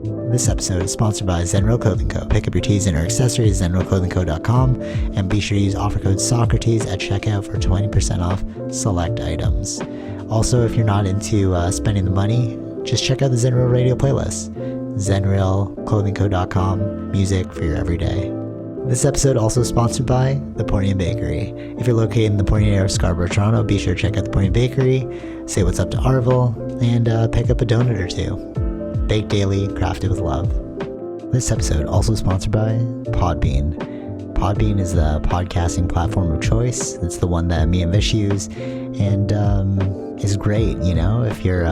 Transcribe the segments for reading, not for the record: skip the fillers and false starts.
This episode is sponsored by Zenro Clothing Co. Pick up your tees and or accessories at zenroclothingco.com and be sure to use offer code SOCRATES at checkout for 20% off select items. Also, if you're not into spending the money, just check out the Zenro radio playlist. zenroclothingco.com, music for your everyday. This episode also sponsored by The Portian Bakery. If you're located in the Portian area of Scarborough, Toronto, be sure to check out The Portian Bakery, say what's up to Arville, and pick up a donut or two. Baked daily, crafted with love. This episode also sponsored by Podbean. Podbean is the podcasting platform of choice. It's the one that me and Vish use, and is great, you know, if you're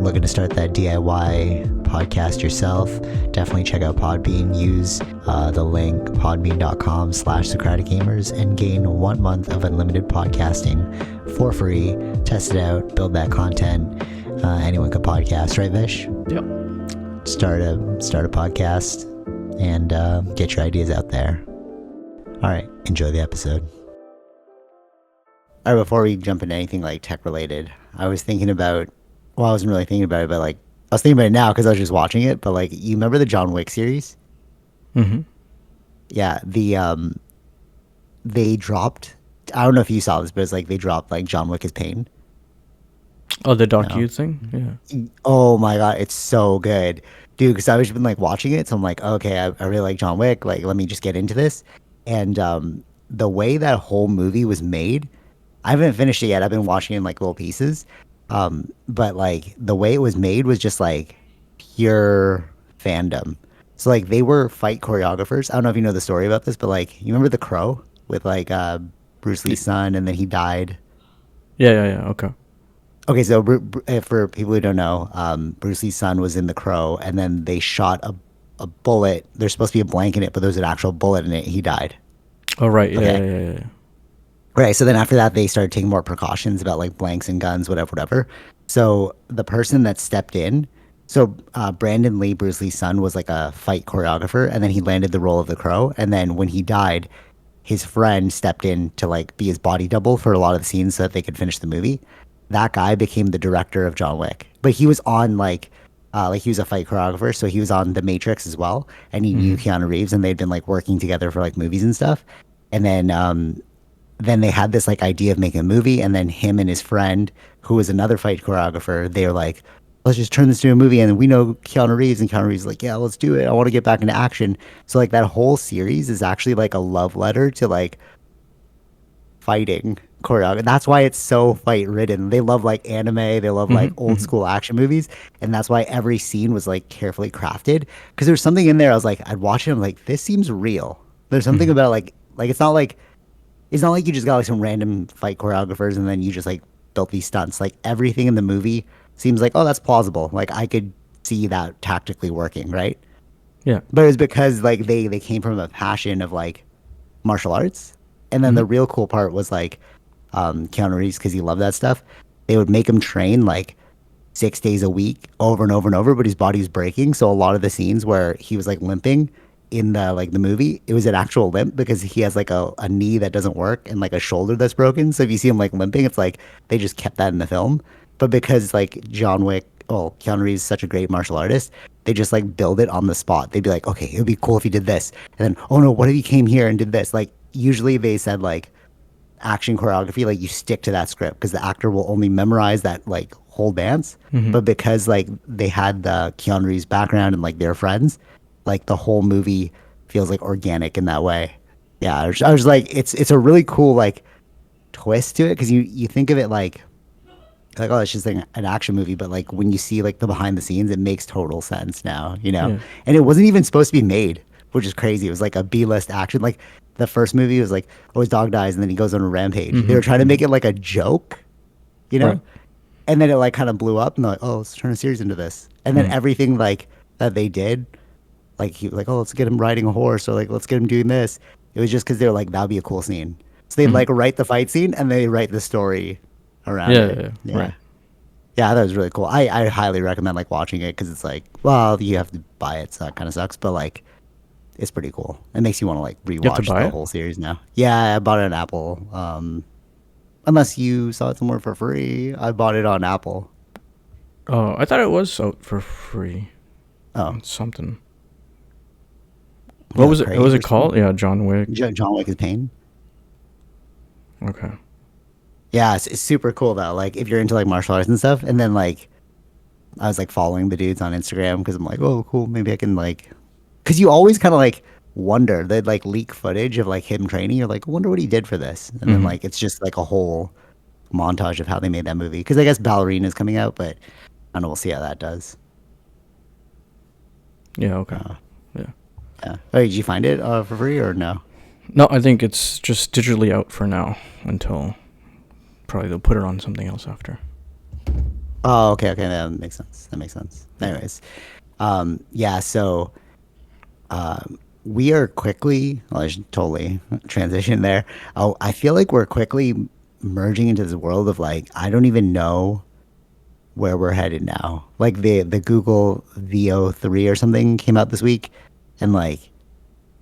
looking to start that DIY podcast yourself. Definitely check out Podbean. Use the link podbean.com/SocraticGamers and gain 1 month of unlimited podcasting for free. Test it out, build that content. Anyone could podcast, right, Vish? Yep. Start a podcast and get your ideas out there. All right, enjoy the episode. All right, before we jump into anything like tech related, I was thinking about, well, I wasn't really thinking about it, but like, I was thinking about it now because I was just watching it, but like, you remember the John Wick series? Mm-hmm. Yeah, they dropped, I don't know if you saw this, but it's like they dropped like John Wick is Pain. Oh, the docu thing? Yeah. Oh my God, it's so good. Dude, because I've just been like watching it, so I'm like, okay, I really like John Wick, like let me just get into this. And the way that whole movie was made, I haven't finished it yet. I've been watching it in like little pieces. But like the way it was made was just like pure fandom. So like they were fight choreographers. I don't know if you know the story about this, but like you remember The Crow with like Bruce Lee's son, and then he died. Yeah. Okay. Okay, so for people who don't know, Bruce Lee's son was in The Crow, and then they shot a bullet. There's supposed to be a blank in it, but there's an actual bullet in it. He died. Oh, right. Okay. Yeah. Right. So then after that, they started taking more precautions about like blanks and guns, whatever. So the person that stepped in, so Brandon Lee, Bruce Lee's son, was like a fight choreographer, and then he landed the role of the Crow. And then when he died, his friend stepped in to like be his body double for a lot of the scenes so that they could finish the movie. That guy became the director of John Wick, but he was on like he was a fight choreographer, so he was on The Matrix as well, and he knew Keanu Reeves, and they'd been like working together for like movies and stuff. And then they had this like idea of making a movie, and then him and his friend, who was another fight choreographer, they were like, let's just turn this into a movie, and we know Keanu Reeves, and Keanu Reeves is like, yeah, let's do it. I want to get back into action. So like that whole series is actually like a love letter to like fighting choreography. That's why it's so fight ridden. They love like anime, they love like old school action movies, and that's why every scene was like carefully crafted. Because there's something in there, I was like, I'd watch it, I'm like, this seems real. There's something about like it's not like you just got like some random fight choreographers and then you just like built these stunts. Like everything in the movie seems like, oh, that's plausible. Like I could see that tactically working, right? Yeah. But it was because like they came from a passion of like martial arts. And then the real cool part was like Keanu Reeves, because he loved that stuff. They would make him train like 6 days a week over and over and over, but his body was breaking. So a lot of the scenes where he was like limping in the movie, it was an actual limp because he has like a knee that doesn't work and like a shoulder that's broken. So if you see him like limping, it's like they just kept that in the film. But because like Keanu Reeves is such a great martial artist, they just like build it on the spot. They'd be like, okay, it would be cool if he did this. And then, oh no, what if he came here and did this? Like usually they said like action choreography, like you stick to that script because the actor will only memorize that like whole dance. But because like they had the Keanu Reeves background and like their friends, like the whole movie feels like organic in that way. Yeah, I was like, it's a really cool like twist to it because you think of it like oh, it's just like an action movie, but like when you see like the behind the scenes, it makes total sense now, you know. Yeah. And it wasn't even supposed to be made, which is crazy. It was like a B-list action. Like the first movie was like, oh, his dog dies and then he goes on a rampage. They were trying to make it like a joke, you know. Right. And then it like kind of blew up, and they're like, oh, let's turn a series into this. And then everything like that they did, like he like, oh, let's get him riding a horse, or like let's get him doing this. It was just because they were like, that'd be a cool scene. So they'd like write the fight scene and they write the story around it. Yeah. Right. Yeah, that was really cool. I highly recommend like watching it because it's like, well, you have to buy it, so that kind of sucks. But like, it's pretty cool. It makes you want to like rewatch the whole series now. Yeah, I bought it on Apple. Unless you saw it somewhere for free, I bought it on Apple. Oh, I thought it was out for free. Oh, something. What yeah, was it? What was Craig or it something. called? Yeah, John Wick. John Wick is Pain. Okay. Yeah, it's super cool though. Like if you're into like martial arts and stuff, and then like I was like following the dudes on Instagram because I'm like, oh, cool, maybe I can like, because you always kind of like wonder they'd like leak footage of like him training. You're like, wonder what he did for this, and then Hmm. like it's just like a whole montage of how they made that movie. Because I guess Ballerina is coming out, but I don't know. We'll see how that does. Yeah. Okay. Uh, Yeah. yeah. Oh, did you find it for free or no? No, I think it's just digitally out for now until probably they'll put it on something else after. Oh, okay, okay, that makes sense. That makes sense. Yeah. Anyways, yeah. So we are quickly. Well, I should totally transition there. Oh, I feel like we're quickly merging into this world of like I don't even know where we're headed now. Like the Google VO3 or something came out this week, and like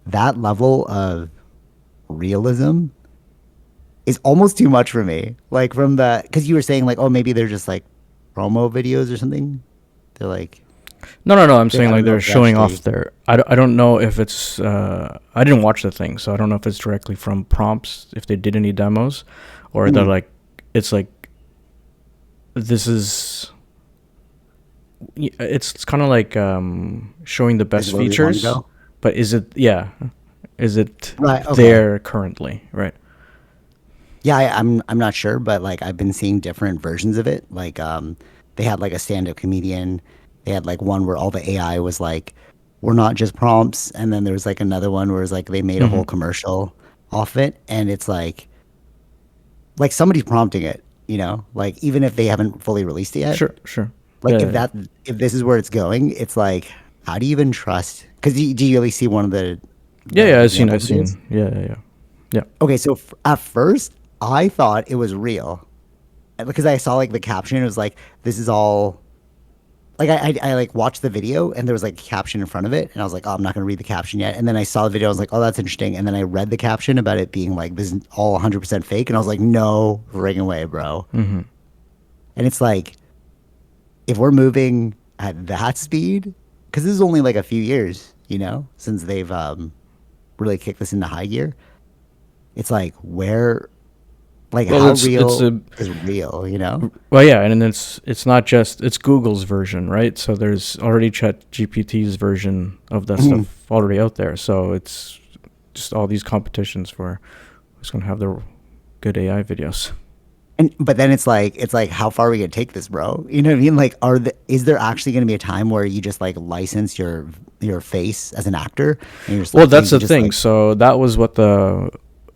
that level of realism is almost too much for me. Like from the because you were saying like oh maybe they're just like promo videos or something. They're like No, no, no. I'm they saying I like don't know they're if they're showing off actually. their. I don't know if it's. I didn't watch the thing, so I don't know if it's directly from prompts, if they did any demos, or they're Mhm. like, it's like, this is. It's kind of like showing the This is best where we want to features, go. but is it, yeah, is it Right. Okay. there currently, right? Yeah, I'm not sure, but like I've been seeing different versions of it. Like they had like a stand-up comedian. They had like one where all the AI was like, we're not just prompts, and then there was like another one where it's like they made a Mm-hmm. whole commercial off it, and it's like somebody's prompting it, like even if they haven't fully released it yet. Sure, sure. Like Yeah, if yeah, yeah. that if this is where it's going, it's like how do you even trust? Because do you really see one of the Yeah, the yeah, example I've videos? seen. Yeah, yeah, yeah. Yeah. Okay, so at first I thought it was real because I saw like the caption. It was like this is all like I like watched the video and there was like a caption in front of it, and I was like, oh, I'm not gonna read the caption yet. And then I saw the video. I was like, oh, that's interesting. And then I read the caption about it being like this is all 100% fake, and I was like, no friggin' way, bro. Mm-hmm. And it's like if we're moving at that speed, because this is only like a few years, since they've really kicked this into high gear. It's like where, like Well, how it's real a is real. well, yeah, and then it's not just it's Google's version, right? So there's already Chat GPT's version of that Mhm. stuff already out there. So it's just all these competitions for who's going to have the good AI videos. And but then it's like how far are we gonna take this, bro? You know what I mean? Like, is there actually gonna be a time where you just like license your face as an actor and you're just Well, like you that's can the just thing. like So that was what the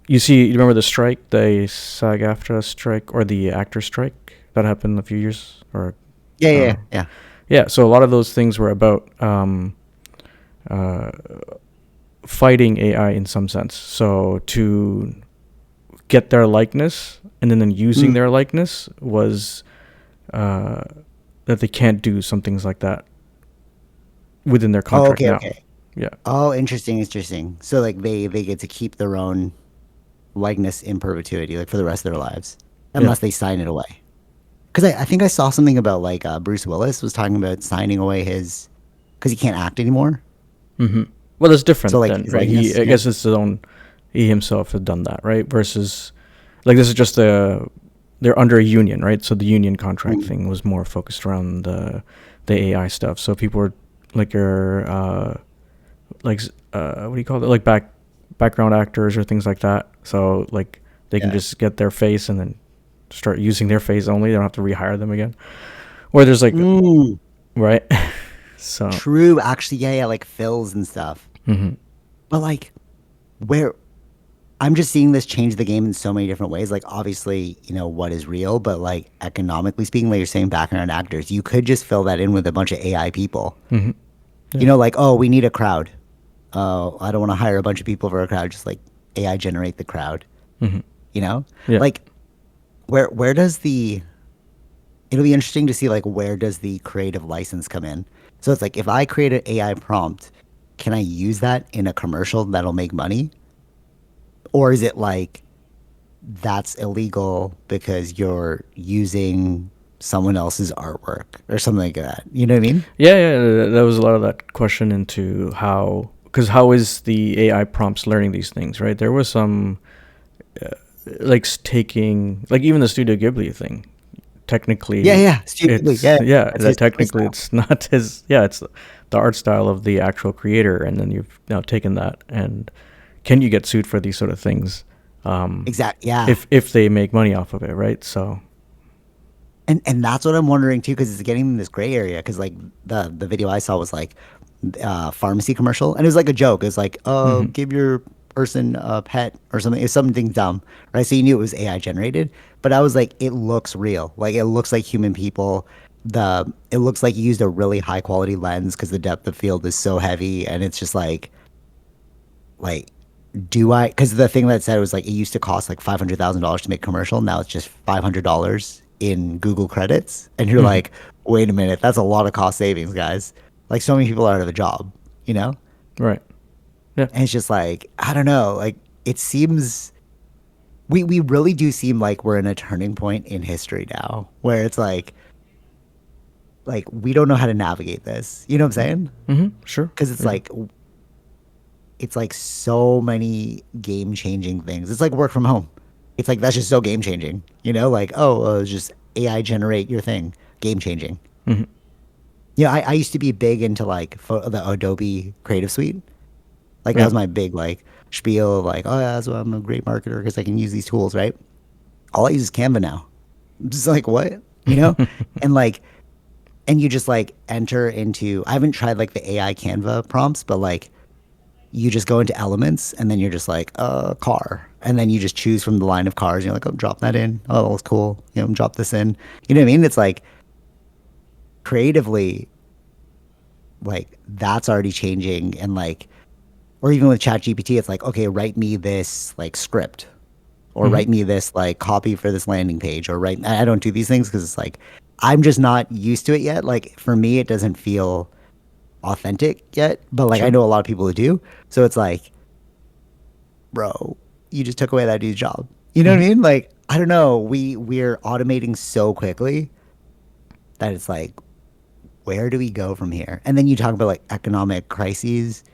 you remember the strike, the SAG-AFTRA strike or the actor strike that happened a few years or yeah I don't yeah know. yeah Yeah, so a lot of those things were about uh, fighting AI in some sense. So to get their likeness and then using mm. their likeness was uh, that they can't do some things like that within their Oh, contract okay, now. okay. Yeah. Oh, interesting. So like they get to keep their own likeness in perpetuity, like for the rest of their lives, Yeah. unless they sign it away. Because I think I saw something about like Bruce Willis was talking about signing away his because he can't act anymore. Hmm. Well, that's So different like then, his right? likeness, I guess it's his own. He himself had done that, right? Versus, like, this is just they're under a union, right? So the union contract Mm. thing was more focused around the AI stuff. So people were like your what do you call it? Like background actors or things like that. So like they can Yeah. just get their face and then start using their face only. They don't have to rehire them again. Or there's like Mm. right. So. True. Actually, yeah, yeah, like fills and stuff. Hmm. But like, where I'm just seeing this change the game in so many different ways. Like, obviously, what is real, but like economically speaking, like you're saying, background actors, you could just fill that in with a bunch of AI people. Hmm. Yeah. Like, oh, we need a crowd. Oh, I don't want to hire a bunch of people for a crowd. Just like AI generate the crowd. Hmm. You know, Yeah. like where does the it'll be interesting to see like where does the creative license come in. So it's like if I create an AI prompt, can I use that in a commercial that'll make money? Or is it like that's illegal because you're using? someone else's artwork or something like that. You know what I mean? Yeah, yeah, that was a lot of that question into how, because how is the AI prompts learning these things, right? There was some uh, like taking, like even the Studio Ghibli thing. Yeah, Technically, yeah, stupidly. it's, Yeah, yeah, that's that his technically style. it's not his. Yeah, it's the art style of the actual creator, and then you've now taken that, and can you get sued for these sort of things? Um, Exact. Yeah, if they make money off of it, right? So. and that's what I'm wondering too, because it's getting in this gray area. Because like the video I saw was like pharmacy commercial, and it was like a joke. It was like, oh, Hmm. give your person a pet or something. It's something dumb, right? So you knew it was AI generated, but I was like, it looks real. Like it looks like human people. It looks like you used a really high quality lens because the depth of field is so heavy, and it's just like do I? Because the thing that said was like it used to cost like $500,000 to make a commercial. Now it's just $500 in Google credits, and you're Hmm. like, wait a minute, that's a lot of cost savings, guys. Like so many people are out of a job, you know? Right. Yeah. And it's just like I don't know. Like it seems we really do seem like we're in a turning point in history now, where it's like we don't know how to navigate this. You know what I'm saying? Hmm. Sure. Because Yeah. it's like so many game changing things. It's like work from home. It's like that's just so game changing. You know, like oh, just AI generate your thing. Game changing. Hmm. Yeah, I used to be big into like the Adobe Creative Suite. Like that Yeah. was my big like spiel of like oh yeah, that's why I'm a great marketer because I can use these tools, right? All I use is Canva now. I'm just like what, you know, and like and you just like enter into. I haven't tried like the AI Canva prompts, but like you just go into elements and then you're just like car and then you just choose from the line of cars. You're like oh drop that in, oh that looks cool, you know, drop this in, you know what I mean? It's like creatively like that's already changing. And like or even with chat gpt it's like okay write me this like script or Hmm. write me this like copy for this landing page or write. I don't do these things because it's like I'm just not used to it yet. Like for me it doesn't feel authentic yet, but like I Sure. know a lot of people who do. So it's like bro, you just took away that dude's job. You know what Hmm. I mean? Like, I don't know. We're automating so quickly that it's like, where do we go from here? And then you talk about like economic crises.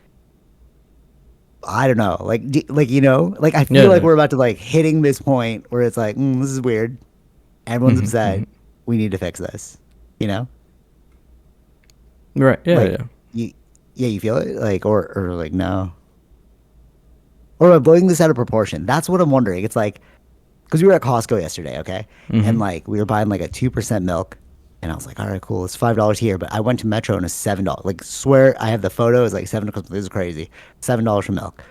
I don't know. Like, like you know, like I feel like Yeah. we're about to like hitting this point where it's like, this is weird. Everyone's Hmm. Hmm. upset. We need to fix this. You know, Right. Yeah. like Yeah. you, yeah, you feel it, like, or like no, or am I blowing this out of proportion? That's what I'm wondering. It's like because we were at Costco yesterday, okay, Hmm. and like we were buying like a 2% milk, and I was like, all right, cool, it's $5 here, but I went to Metro and it's $7. Like, swear I have the photo. It's like seven. This is crazy. $7 for milk.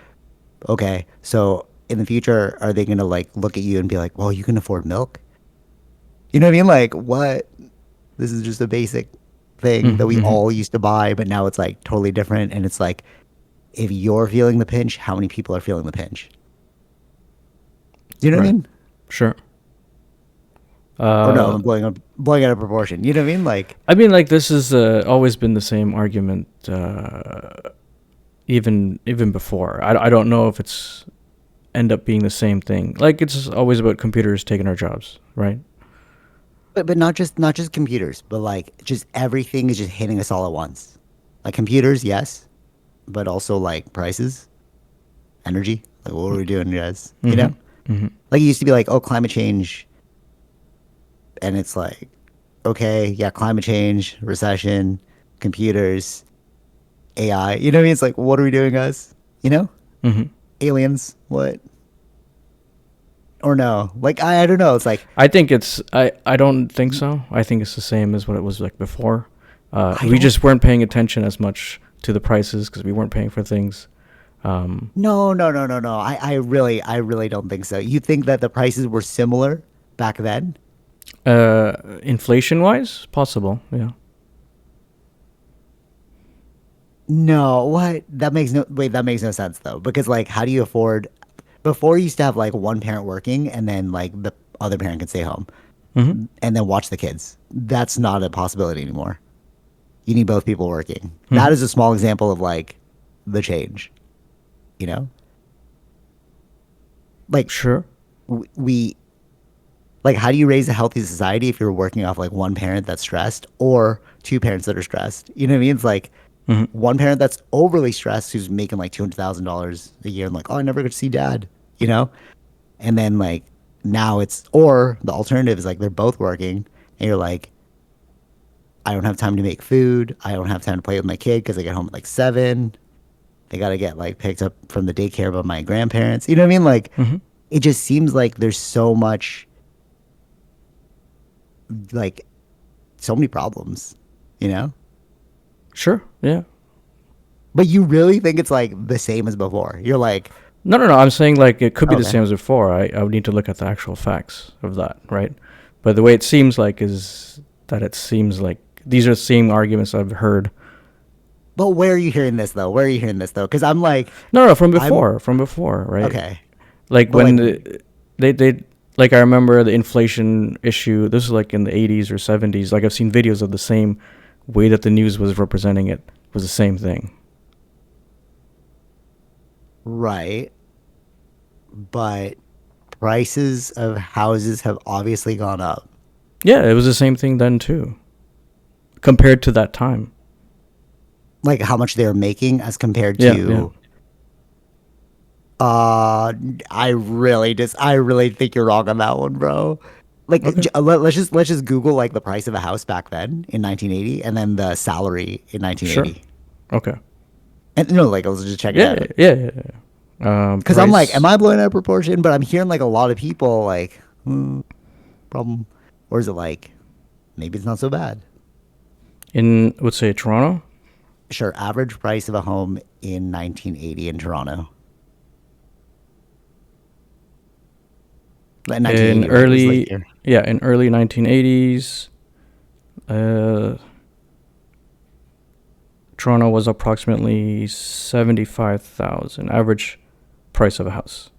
Okay, so in the future, are they gonna like look at you and be like, well, you can afford milk? You know what I mean? Like, what? This is just a basic thing that we Hmm. all used to buy, but now it's like totally different, and it's like if you're feeling the pinch, how many people are feeling the pinch? Do you know what I Right. mean? Sure. Or no, Uh, I'm blowing out of proportion. You know what I mean? Like, I mean, like this has always been the same argument, even before. I don't know if it's end up being the same thing. Like it's always about computers taking our jobs, right? but not just computers, but like just everything is just hitting us all at once. Like computers, yes, but also like prices, energy. Like, what are we doing, guys? You Mm-hmm. know, Mm-hmm. like it used to be like, oh, climate change, and it's like, okay, yeah, climate change, recession, computers, AI. You know what I mean? It's like, what are we doing, guys? You know, Mm-hmm. aliens, what? Or no? Like, I don't know. It's like I think it's. I don't think so. I think it's the same as what it was like before. I We don't. just weren't paying attention as much to the prices because we weren't paying for things. Um, No, no, no, no, no. I really don't think so. You think that the prices were similar back then? Inflation wise, possible. Yeah. No, what? That makes no sense though. Because like how do you afford before you used to have like one parent working and then like the other parent could stay home Mm-hmm. and then watch the kids. That's not a possibility anymore. You need both people working. That Mm-hmm. is a small example of like the change, you know? Like Sure. we Like, how do you raise a healthy society if you're working off like one parent that's stressed or two parents that are stressed? You know what I mean? It's like Hmm. one parent that's overly stressed who's making like $200,000 a year and like, oh, I never get to see dad, you know? And then like now it's, or the alternative is like they're both working and you're like, I don't have time to make food. I don't have time to play with my kid because I get home at like 7. They got to get like picked up from the daycare by my grandparents. You know what I mean? Like, Hmm. it just seems like there's so much, like, so many problems, you know? Sure. Yeah. But you really think it's like the same as before? You're like, No, no, no. I'm saying like it could be the okay, same as before. I would need to look at the actual facts of that, right? But the way it seems like is that it seems like these are the same arguments I've heard. but where are you hearing this though? Where are you hearing this though? Because I'm like, No, no, I'm from before, right? okay, Like but when like, they like I remember the inflation issue. This was like in the 80s or 70s. Like I've seen videos of the same way that the news was representing it was the same thing. right, but prices of houses have obviously gone up. Yeah, it was the same thing then too, compared to that time. Like how much they're making as compared Yeah, yeah. to Uh, I really think you're wrong on that one, bro. Like, Okay. let's just Google like the price of a house back then in 1980, and then the salary in Sure. 1980. Okay. And no, like let's just check it Yeah, out. yeah, yeah, yeah. Because I'm like, am Price I blowing out of proportion? But I'm hearing like a lot of people like, problem, or is it like maybe it's not so bad? in, let's say, Toronto. Sure, average price of a home in 1980 in Toronto. Like In 1980, right? It was like early, yeah, in early 1980s, uh, Toronto was approximately 75,000 average price of a house.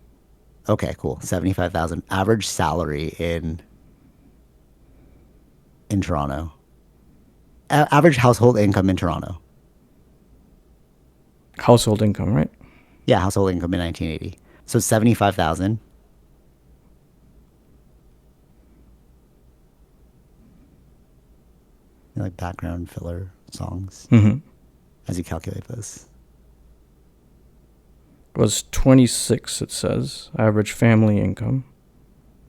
okay, cool. 75,000 average salary in Toronto. Average household income in Toronto. Household income, right? Yeah, household income in 1980. So 75,000. Like background filler songs Mm-hmm. as you calculate this. Was 26, it says, average family income.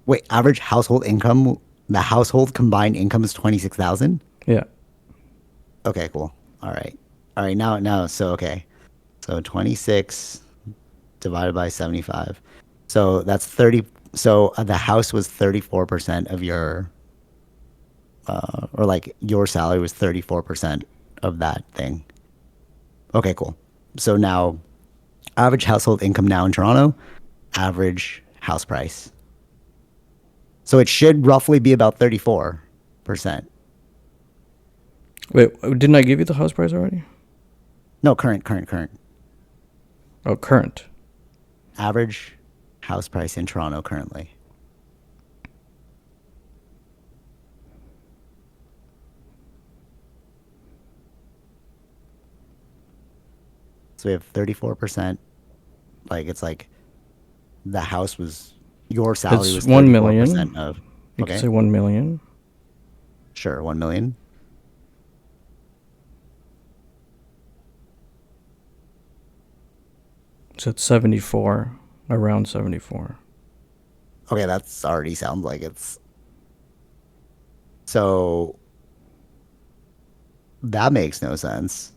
Wait, average household income, the household combined income is 26,000? Yeah. Okay, cool. All right. All right, now so okay. So 26 divided by 75. So that's 30, so the house was 34% of your or like your salary was 34% of that thing. Okay, cool. So now, average household income now in Toronto, average house price. So it should roughly be about 34%. Wait, didn't I give you the house price already? No, current. Oh, current. Average house price in Toronto currently. So we have 34%. Like it's like the house was, your salary It's was 1 million. 34% of, You could okay, say 1 million. sure, 1 million. So it's 74, around 74. Okay, that's already sounds like it's, so that makes no sense.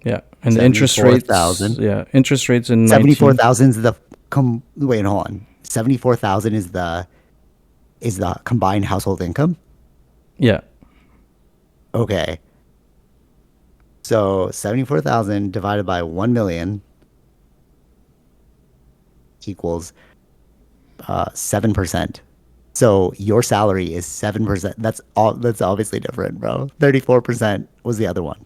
Yeah. And the interest rates, 74,000. yeah, interest rates in 19. 74,000 is the wait, hold on. 74,000 is the combined household income? Yeah. Okay. So 74,000 divided by 1 million equals 7%. So your salary is 7%. That's obviously different, bro. 34% was the other one.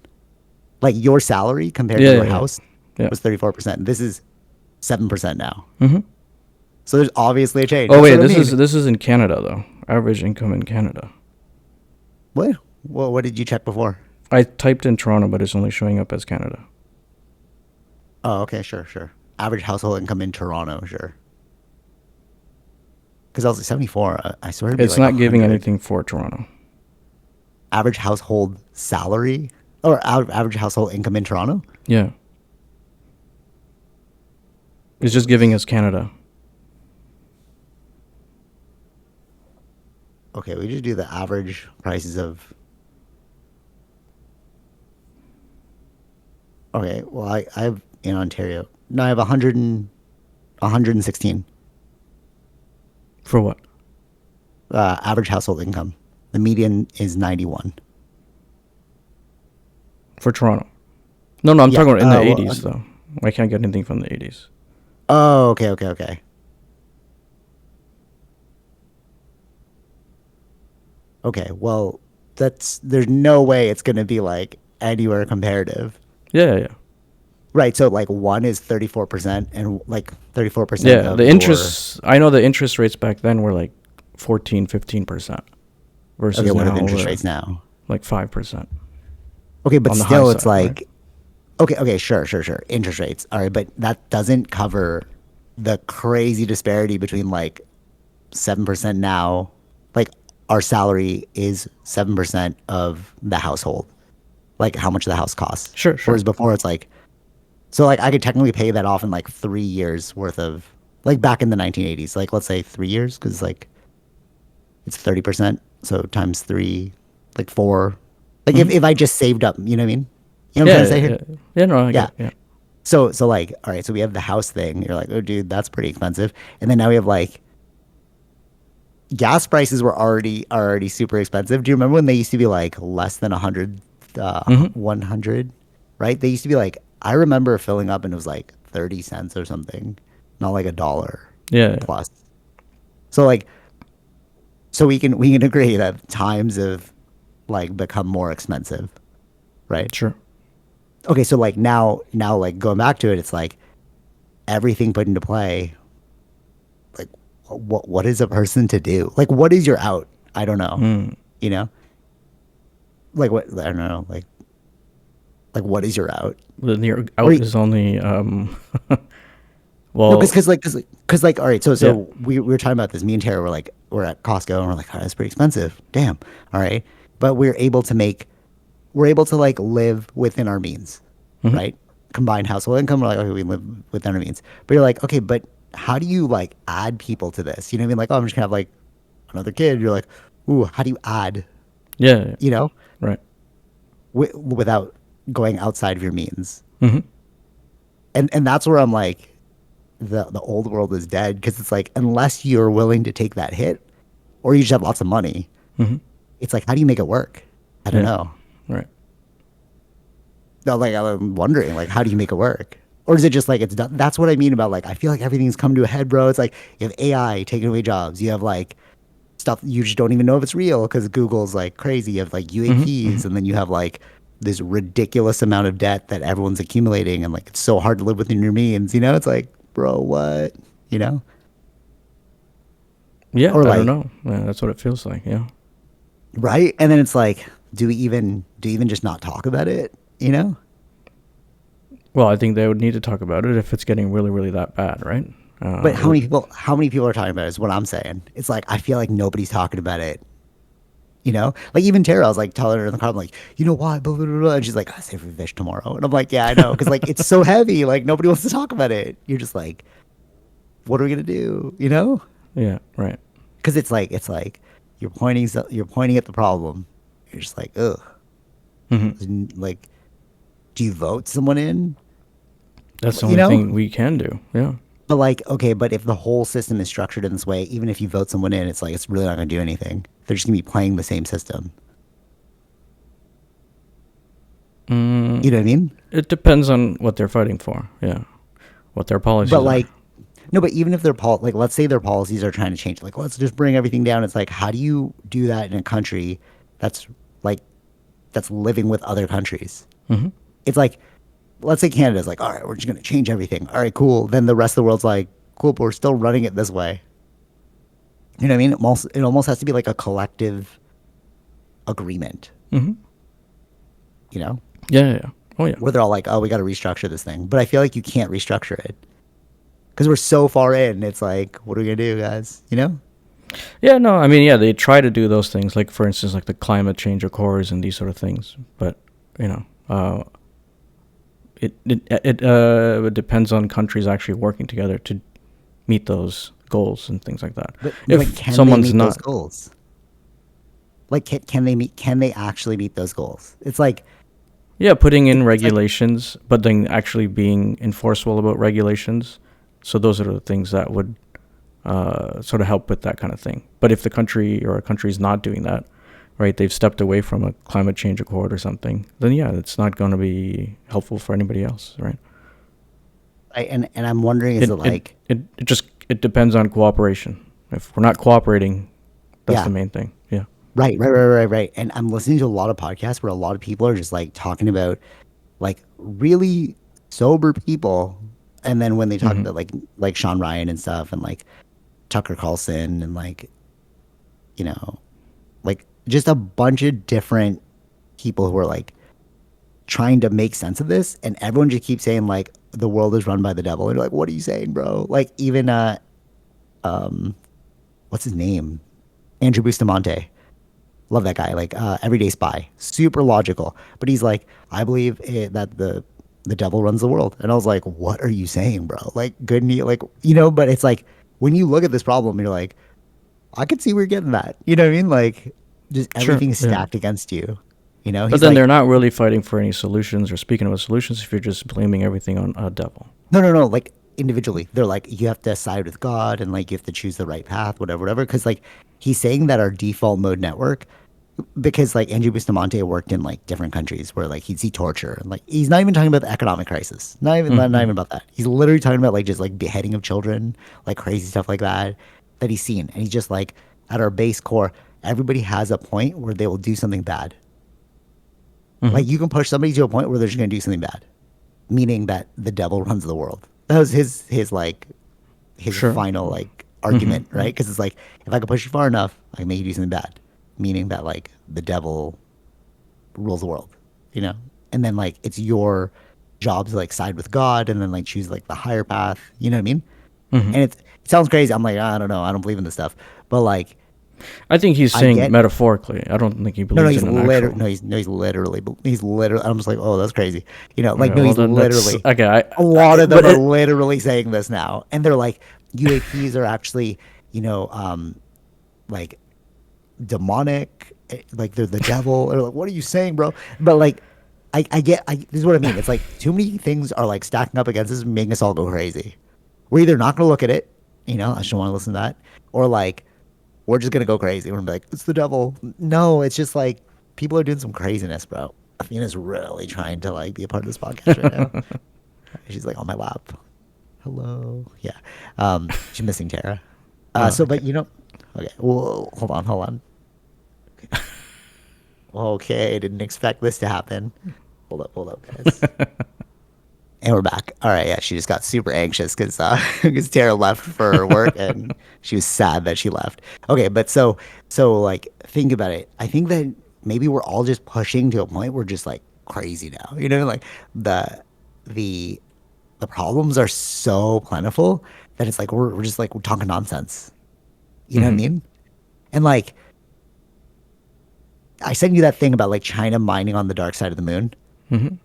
Like your salary compared to Yeah, your yeah, yeah. house Yeah. was 34%. This is 7% now. Mm-hmm. So there's obviously a change. Oh That's wait, what I mean. this is in Canada though. Average income in Canada. What? Well, what did you check before? I typed in Toronto, but it's only showing up as Canada. Oh, okay, sure. Average household income in Toronto, sure. Because I was like 74. I swear it'd be It's like not giving 100. anything for Toronto. Average household salary or average household income in Toronto. Yeah. It's just giving us Canada. Okay, we just do the average prices of. Okay, well, I have in Ontario. No, I have 116 For what? average household income. The median is 91. For Toronto. No, no, I'm Yeah. talking about in the 80s, though. I can't get anything from the 80s. Oh, okay, okay, okay. Okay, well, there's no way it's going to be like anywhere comparative. Yeah, yeah. Right, so like one is 34% and like 34% Yeah, of the your. interest, I know the interest rates back then were like 14, 15% Okay, versus what are the now interest we're rates now? like 5% Okay, but on the high still it's side, right? like okay, okay, sure, sure, sure. Interest rates. All right, but that doesn't cover the crazy disparity between like 7% now. Like our salary is 7% of the household. Like how much the house costs. Sure, sure. Whereas before it's like so like I could technically pay that off in like 3 years worth of like back in the 1980s. Like let's say 3 years because like it's 30%. So times three, like four. Like Hmm. if I just saved up, you know what I mean? You know what I'm trying Yeah, to say yeah, here? yeah. Yeah, no, I get Yeah. it. Yeah. So like, all right, so we have the house thing. You're like, oh dude, that's pretty expensive. And then now we have like gas prices were already super expensive. Do you remember when they used to be like less than 100 Hmm. 100, right? They used to be like I remember filling up and it was like 30 cents or something, not like a dollar Yeah, yeah. plus. So like so we can agree that times have like become more expensive, right? Sure. Okay, so like now like going back to it, it's like everything put into play. Like what is a person to do? Like what is your out? I don't know. Mm. You know? Like what I don't know. Like what is your out? Then your Or out is only, no, well, because like all right, so yeah. we were talking about this. Me and Tara were like we're at Costco and we're like, oh, that's pretty expensive. Damn. All right. But we're able to like live within our means, Hmm. right? Combined household income, we're like, okay, we live within our means. But you're like, okay, but how do you like add people to this? You know what I mean? Like, oh, I'm just gonna have like another kid. You're like, ooh, how do you add? Yeah, yeah. You know, Right. without going outside of your means. Hmm. And that's where I'm like, the old world is dead because it's like unless you're willing to take that hit, or you just have lots of money, Hmm. it's like how do you make it work? I don't Yeah. know. Right. No, like I'm wondering, like, how do you make it work? Or is it just like it's done? That's what I mean about like I feel like everything's come to a head, bro. It's like you have AI taking away jobs. You have like stuff you just don't even know if it's real because Google's like crazy. You have like Hmm. Hmm. UAPs, and then you have like this ridiculous amount of debt that everyone's accumulating, and like it's so hard to live within your means. You know, it's like, bro, what? You know, Yeah, or I don't like know. Yeah, that's what it feels like. Yeah. right, and then it's like, do we even just not talk about it? You know? Well, I think they would need to talk about it if it's getting really, really that bad, right? But how Or many people? How many people are talking about it? Is what I'm saying. It's like I feel like nobody's talking about it. You know, like even Tara, I was like telling her in the car, I'm like, you know why? Blah, blah, blah, blah. And she's like, I save for fish tomorrow. And I'm like, yeah, I know, because like it's so heavy. Like nobody wants to talk about it. You're just like, what are we gonna do? You know? yeah, right. Because it's like you're pointing at the problem. You're just like, ugh. Hmm. Like, do you vote someone in? That's the You only know? thing we can do. Yeah. But like, okay, but if the whole system is structured in this way, even if you vote someone in, it's like it's really not gonna do anything. They're just gonna be playing the same system. Mm, You know what I mean? it depends on what they're fighting for. Yeah. What their But policies are. like, no, but even if like, let's say their policies are trying to change, like, let's just bring everything down. It's like, how do you do that in a country that's like, that's living with other countries? Hmm. It's like, let's say Canada's like, all right, we're just going to change everything. All right, cool. Then the rest of the world's like, cool, but we're still running it this way. You know what I mean? It almost has to be like a collective agreement, Hmm. you know, Yeah, yeah, yeah. Oh, yeah. where they're all like, oh, we got to restructure this thing. But I feel like you can't restructure it because we're so far in. It's like, what are we going to do, guys? You know? Yeah, no, I mean, yeah, they try to do those things, like for instance, like the climate change accords and these sort of things. But you know, it depends on countries actually working together to meet those goals and things like that. But If can they someone's meet those not, goals? Like, can they actually meet those goals? It's like yeah, putting in it's like regulations, but then actually being enforceable about regulations. So those are the things that would sort of help with that kind of thing. But if the country or a country is not doing that, right, they've stepped away from a climate change accord or something, then yeah, it's not going to be helpful for anybody else, right? and I'm wondering, is it like, It depends on cooperation. If we're not cooperating, that's the yeah, main thing. Yeah. right. And I'm listening to a lot of podcasts where a lot of people are just like talking about like really sober people, and then when they talk Mm-hmm. about like Sean Ryan and stuff, and like Tucker Carlson, and like you know like just a bunch of different people who are like trying to make sense of this, and everyone just keeps saying like the world is run by the devil. And you're like, what are you saying, bro? Like even um what's his name? Andrew Bustamante. Love that guy. Like Everyday Spy. Super logical. But he's like, I believe that the devil runs the world. And I was like, what are you saying, bro? Like good like but it's like when you look at this problem, you're like, I could see where you're getting that. You know what I mean? Like just Sure. everything's Yeah. stacked against you. But He's then they're like, not really fighting for any solutions or speaking about solutions if you're just blaming everything on a devil. no. Like individually, they're like, you have to side with God and like you have to choose the right path, whatever. Because like he's saying that our default mode network, because like Andrew Bustamante worked in like different countries where like he'd see torture and like he's not even talking about the economic crisis, not Mm-hmm. even about that. He's literally talking about like just like beheading of children, like crazy stuff like that he's seen, and he's just like at our base core, everybody has a point where they will do something bad. Mm-hmm. Like you can push somebody to a point where they're just gonna do something bad, meaning that the devil runs the world. That was his like his Sure. final like Mm-hmm. argument, right? Because it's like if I can push you far enough, I can make you do something bad, meaning that like the devil rules the world, you know? And then like it's your job to like side with God and then like choose like the higher path, you know what I mean? Mm-hmm. And it sounds crazy. I'm like, I don't know, I don't believe in this stuff. But like I think he's I saying get metaphorically. I don't think he believes in an actual. he's literally I'm just like, oh, that's crazy. Like Okay, no, well he's then that's literally okay. a lot of But them are it. literally saying this now. And they're like, UAPs are actually, you know, like demonic, like they're the devil. Or like, what are you saying, bro? But like, this is what I mean. It's like too many things are like stacking up against us, and making us all go crazy. We're either not gonna look at it, I just don't want to listen to that, or like we're just gonna go crazy. We're gonna be like, it's the devil. No, it's just like people are doing some craziness, bro. Athena's really trying to like be a part of this podcast right now. She's like on my lap. Hello. Yeah. She's missing Tara. Oh, So, okay. but okay. Well, hold on. Okay, didn't expect this to happen. Hold up, guys. And we're back. All right, yeah. She just got super anxious because because Tara left for work and she was sad that she left. Okay, but so like think about it. I think that maybe we're all just pushing to a point where we're just like crazy now. Like the the the problems are so plentiful that it's like we're just like we're talking nonsense. You know what I Mm-hmm. mean? And like I sent you that thing about like China mining on the dark side of the moon. Mm-hmm.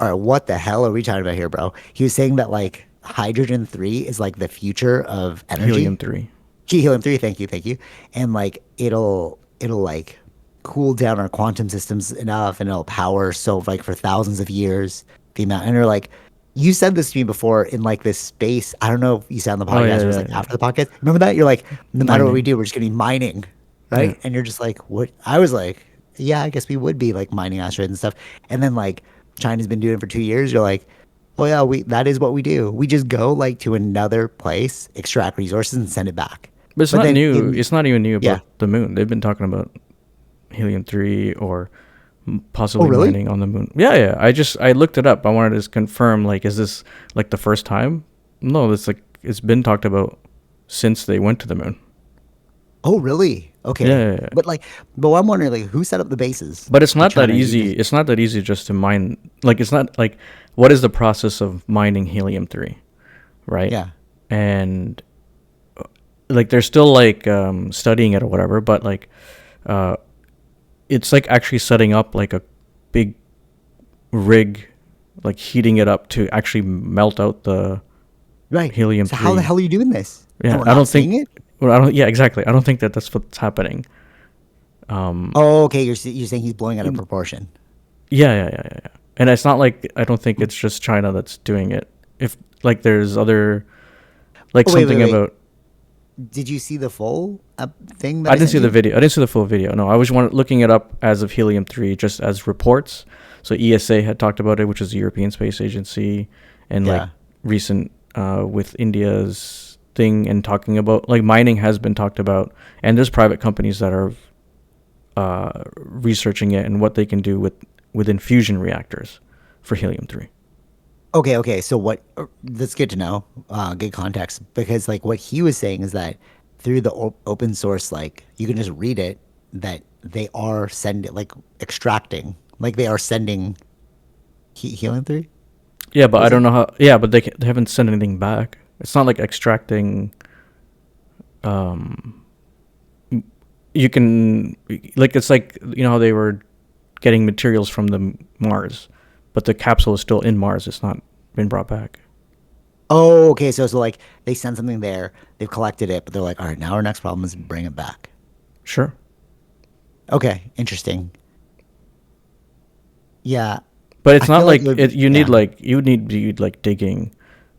All right, what the hell are we talking about here, bro? He was saying that like hydrogen 3 is like the future of Helium energy. 3. Helium 3, thank you. And like it'll like cool down our quantum systems enough and it'll power so like for thousands of years the amount. And they're like, you said this to me before in like this space. I don't know if you said on the Oh podcast yeah, or it was yeah, like yeah. after the podcast. Remember that? You're like, no matter what we Mining. do, we're just gonna be mining, Yeah. right? And you're just like, what? I was like, yeah, I guess we would be like mining asteroids and stuff. And then like China's been doing it for 2 years. You're like, oh yeah, we that is what we do. We just go like to another place, extract resources, and send it back. But it's But not then new. in It's not even new yeah. about the moon. They've been talking about helium 3 or Oh possibly really? mining on the moon. Yeah, yeah. I looked it up. I wanted to just confirm. Like, is this like the first time? No, it's like it's been talked about since they went to the moon. Oh really? Yeah, Okay. yeah, yeah. But I'm wondering like who set up the bases But it's to not try that to easy. use. It's not that easy just to mine. Like, it's not like what is the process of mining helium 3, right? Yeah. And like they're still like studying it or whatever, but like uh, it's like actually setting up like a big rig, like heating it up to actually melt out the Right. helium So how the three. hell are you doing this? And Yeah, we're I not don't seeing think. it? Well, I don't. Yeah, exactly. I don't think that that's what's happening. Oh, okay. You're saying he's blowing out of proportion. Yeah. And it's not like I don't think it's just China that's doing it. If like there's other like Oh, wait, wait, something wait. about Did you see the full thing that I I didn't sent see the you? video. I didn't see the full video. No, I was looking it up as of helium 3 just as reports. So ESA had talked about it, which is the European Space Agency, and like Yeah. recent with India's thing and talking about like mining has been talked about, and there's private companies that are researching it and what they can do within fusion reactors for helium 3. Okay, okay. So what? That's good to know. Good context because like what he was saying is that through the open source, like you can just read it that they are sending like extracting, like they are sending helium three. Yeah, but I Was don't it? know how. Yeah, but they haven't sent anything back. It's not like extracting. Um, you can like it's like you know how they were getting materials from the Mars, but the capsule is still in Mars. It's not been brought back. Oh, okay. So like they send something there, they've collected it, but they're like, all right, now our next problem is bring it back. Sure, Okay, interesting. Yeah, but it's I not feel like it like would. it. You need Yeah, like you need to be like digging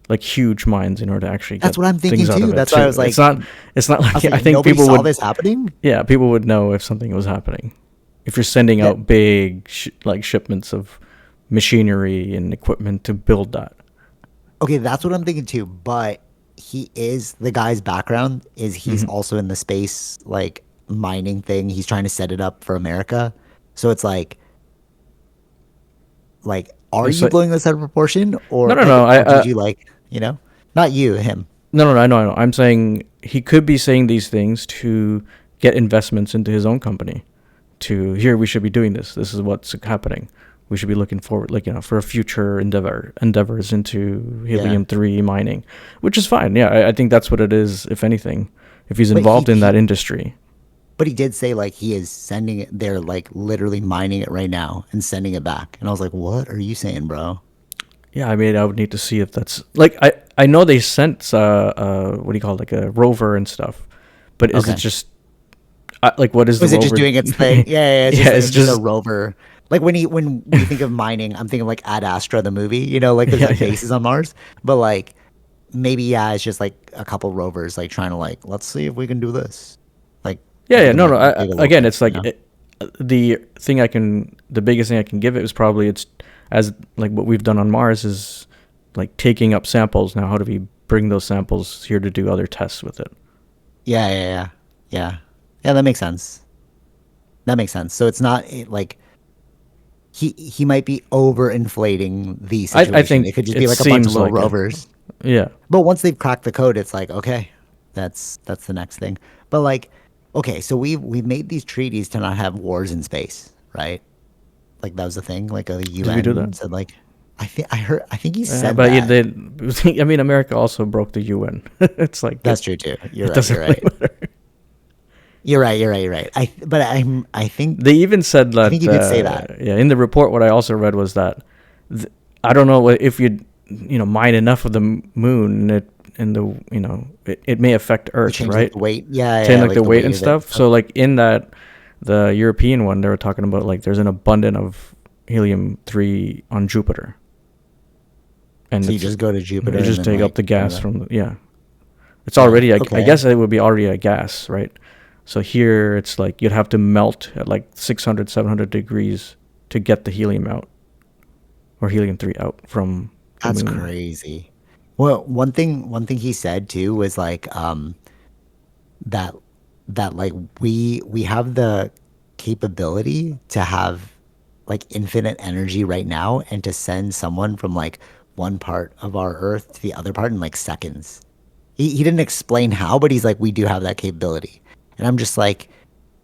like huge mines in order to actually that's get what I'm thinking things out too. of it That's why I too. was It's like, not. It's not I like was I like, think nobody people saw would. this happening. Yeah, people would know if something was happening. If you're sending That out big like shipments of machinery and equipment to build that. Okay, that's what I'm thinking too. But he is the guy's background is he's Hmm. also in the space like mining thing. He's trying to set it up for America. So it's like, are It's you like blowing this out of proportion, no, or no, like, no. or did you like, not you, him? No. I know. I'm saying he could be saying these things to get investments into his own company. To here, we should be doing this. This is what's happening. We should be looking forward, like for a future endeavors into Yeah, helium 3 mining, which is fine. Yeah, I think that's what it is. If anything, if he's but involved in that industry, he did say like he is sending it. They're like literally mining it right now and sending it back. And I was like, what are you saying, bro? yeah. I mean, I would need to see if that's like I know they sent what do you call it, like a rover and stuff, but is it Okay. just like what is the Was it just rover? doing its thing? Yeah, yeah, it's Yeah, just it's it's just a just rover. Like when we think of mining, I'm thinking like Ad Astra the movie, like there's yeah, like yeah. bases on Mars. But like maybe yeah, it's just like a couple rovers like trying to like let's see if we can do this. Like Yeah. doing No, like no. dig a little Again, bit, it's like the biggest thing I can give it is probably it's as like what we've done on Mars is like taking up samples. Now, how do we bring those samples here to do other tests with it? Yeah, yeah, yeah. Yeah. Yeah, that makes sense. That makes sense. So it's not like he might be overinflating the I situation. It think could just be it like a bunch of seems little like it. rovers. Yeah. But once they've cracked the code, it's like, okay, that's the next thing. But like, okay, so we've made these treaties to not have wars in space, right? Like that was the thing. Like a Did we do that? UN said like I think he said But that. I mean, America also broke the UN. It's like That's true too. You're it right. doesn't You're really right. matter. You're right. You're right. You're right. I think They even said I think that he did say that. yeah, in the report, what I also read was that I don't know if you mine enough of the moon, and the it may affect We Earth, changed like right? the weight. Yeah, Saying yeah, like like the the weight weight and of it and stuff. stuff. So like in that the European one, they were talking about like there's an abundance of helium 3 on Jupiter, and So you just go to Jupiter you and just then take up like the bring it gas back. from yeah. It's Yeah. already I Okay. guess it would be already a gas, right? So here it's like you'd have to melt at like 600, 700 degrees to get the helium out or helium 3 out from the That's moon. crazy. Well, one thing he said too was like that that like we have the capability to have like infinite energy right now and to send someone from like one part of our earth to the other part in like seconds. He didn't explain how, but he's like we do have that capability. And I'm just like,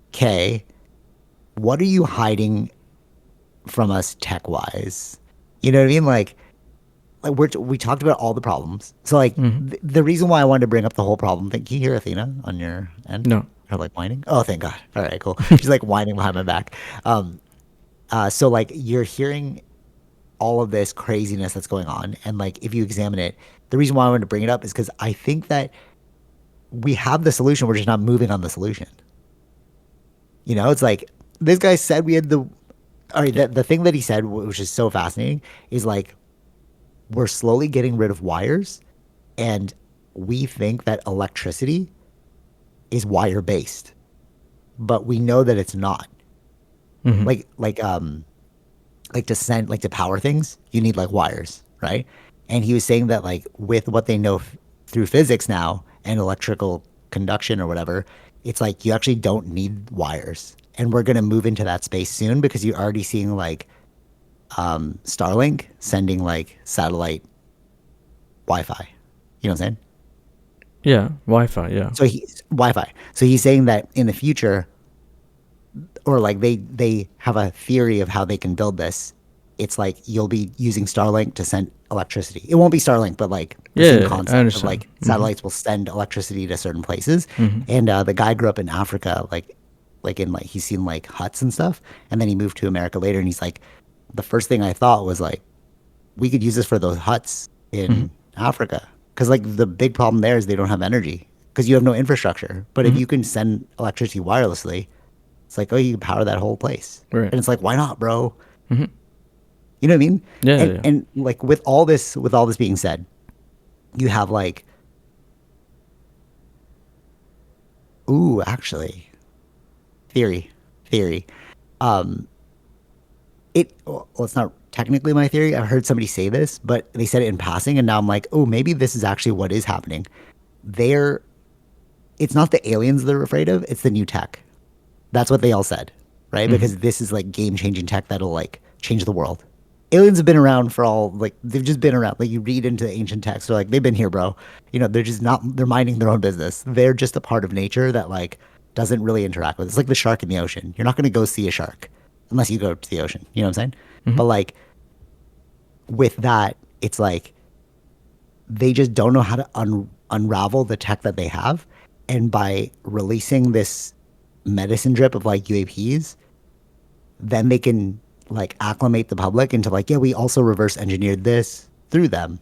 "Okay, what are you hiding from us tech-wise?" You know what I mean? like we talked about all the problems. So like Mm-hmm. the reason why I wanted to bring up the whole problem thing. Can you hear Athena on your end? No. Her like whining. Oh, thank God. All right, cool. She's like whining behind my back. Um, so like you're hearing all of this craziness that's going on, and like if you examine it, the reason why I wanted to bring it up is because I think that we have the solution. We're just not moving on the solution. You know, it's like this guy said we had the. All right, the thing that he said, which is so fascinating, is like we're slowly getting rid of wires, and we think that electricity is wire based, but we know that it's not. Mm-hmm. Like to send like to power things, you need like wires, right? And he was saying that like with what they know through physics now and electrical conduction or whatever, it's like you actually don't need wires. And we're gonna move into that space soon because you're already seeing like Starlink sending like satellite Wi-Fi. You know what I'm saying? Yeah. Wi-Fi. Yeah. So he's Wi-Fi. So he's saying that in the future, or like they have a theory of how they can build this. It's like you'll be using Starlink to send electricity. It won't be Starlink, but like the same Yeah. I concept of understand. like Mm-hmm. satellites will send electricity to certain places. Mm-hmm. And the guy grew up in Africa, like in like he's seen like huts and stuff, and then he moved to America later, and he's like, the first thing I thought was like we could use this for those huts Mm-hmm. in Africa because like the big problem there is they don't have energy because you have no infrastructure. But if Mm-hmm. you can send electricity wirelessly, it's like, oh, you can power that whole place. Right. And it's like, why not, bro? Mm-hmm. You know what I mean? Yeah. Yeah. And Yeah. and like with all this being said, you have like, ooh, actually, theory, theory. Um, well, it's not technically my theory. I've heard somebody say this, but they said it in passing, and now I'm like, oh, maybe this is actually what is happening. They're it's not the aliens they're afraid of, it's the new tech. That's what they all said, right? Mm-hmm. Because this is like game changing tech that'll like change the world. Aliens have been around for all like they've just been around. Like you read into ancient texts, they're like they've been here, bro. You know, they're just not they're minding their own business. They're just a part of nature that like doesn't really interact with. It's like the shark in the ocean. You're not gonna go see a shark unless you go to the ocean. You know what I'm saying? Mm-hmm. But like with that, it's like they just don't know how to unravel the tech that they have. And by releasing this medicine drip of like UAPs, then they can like acclimate the public into like, yeah, we also reverse engineered this through them.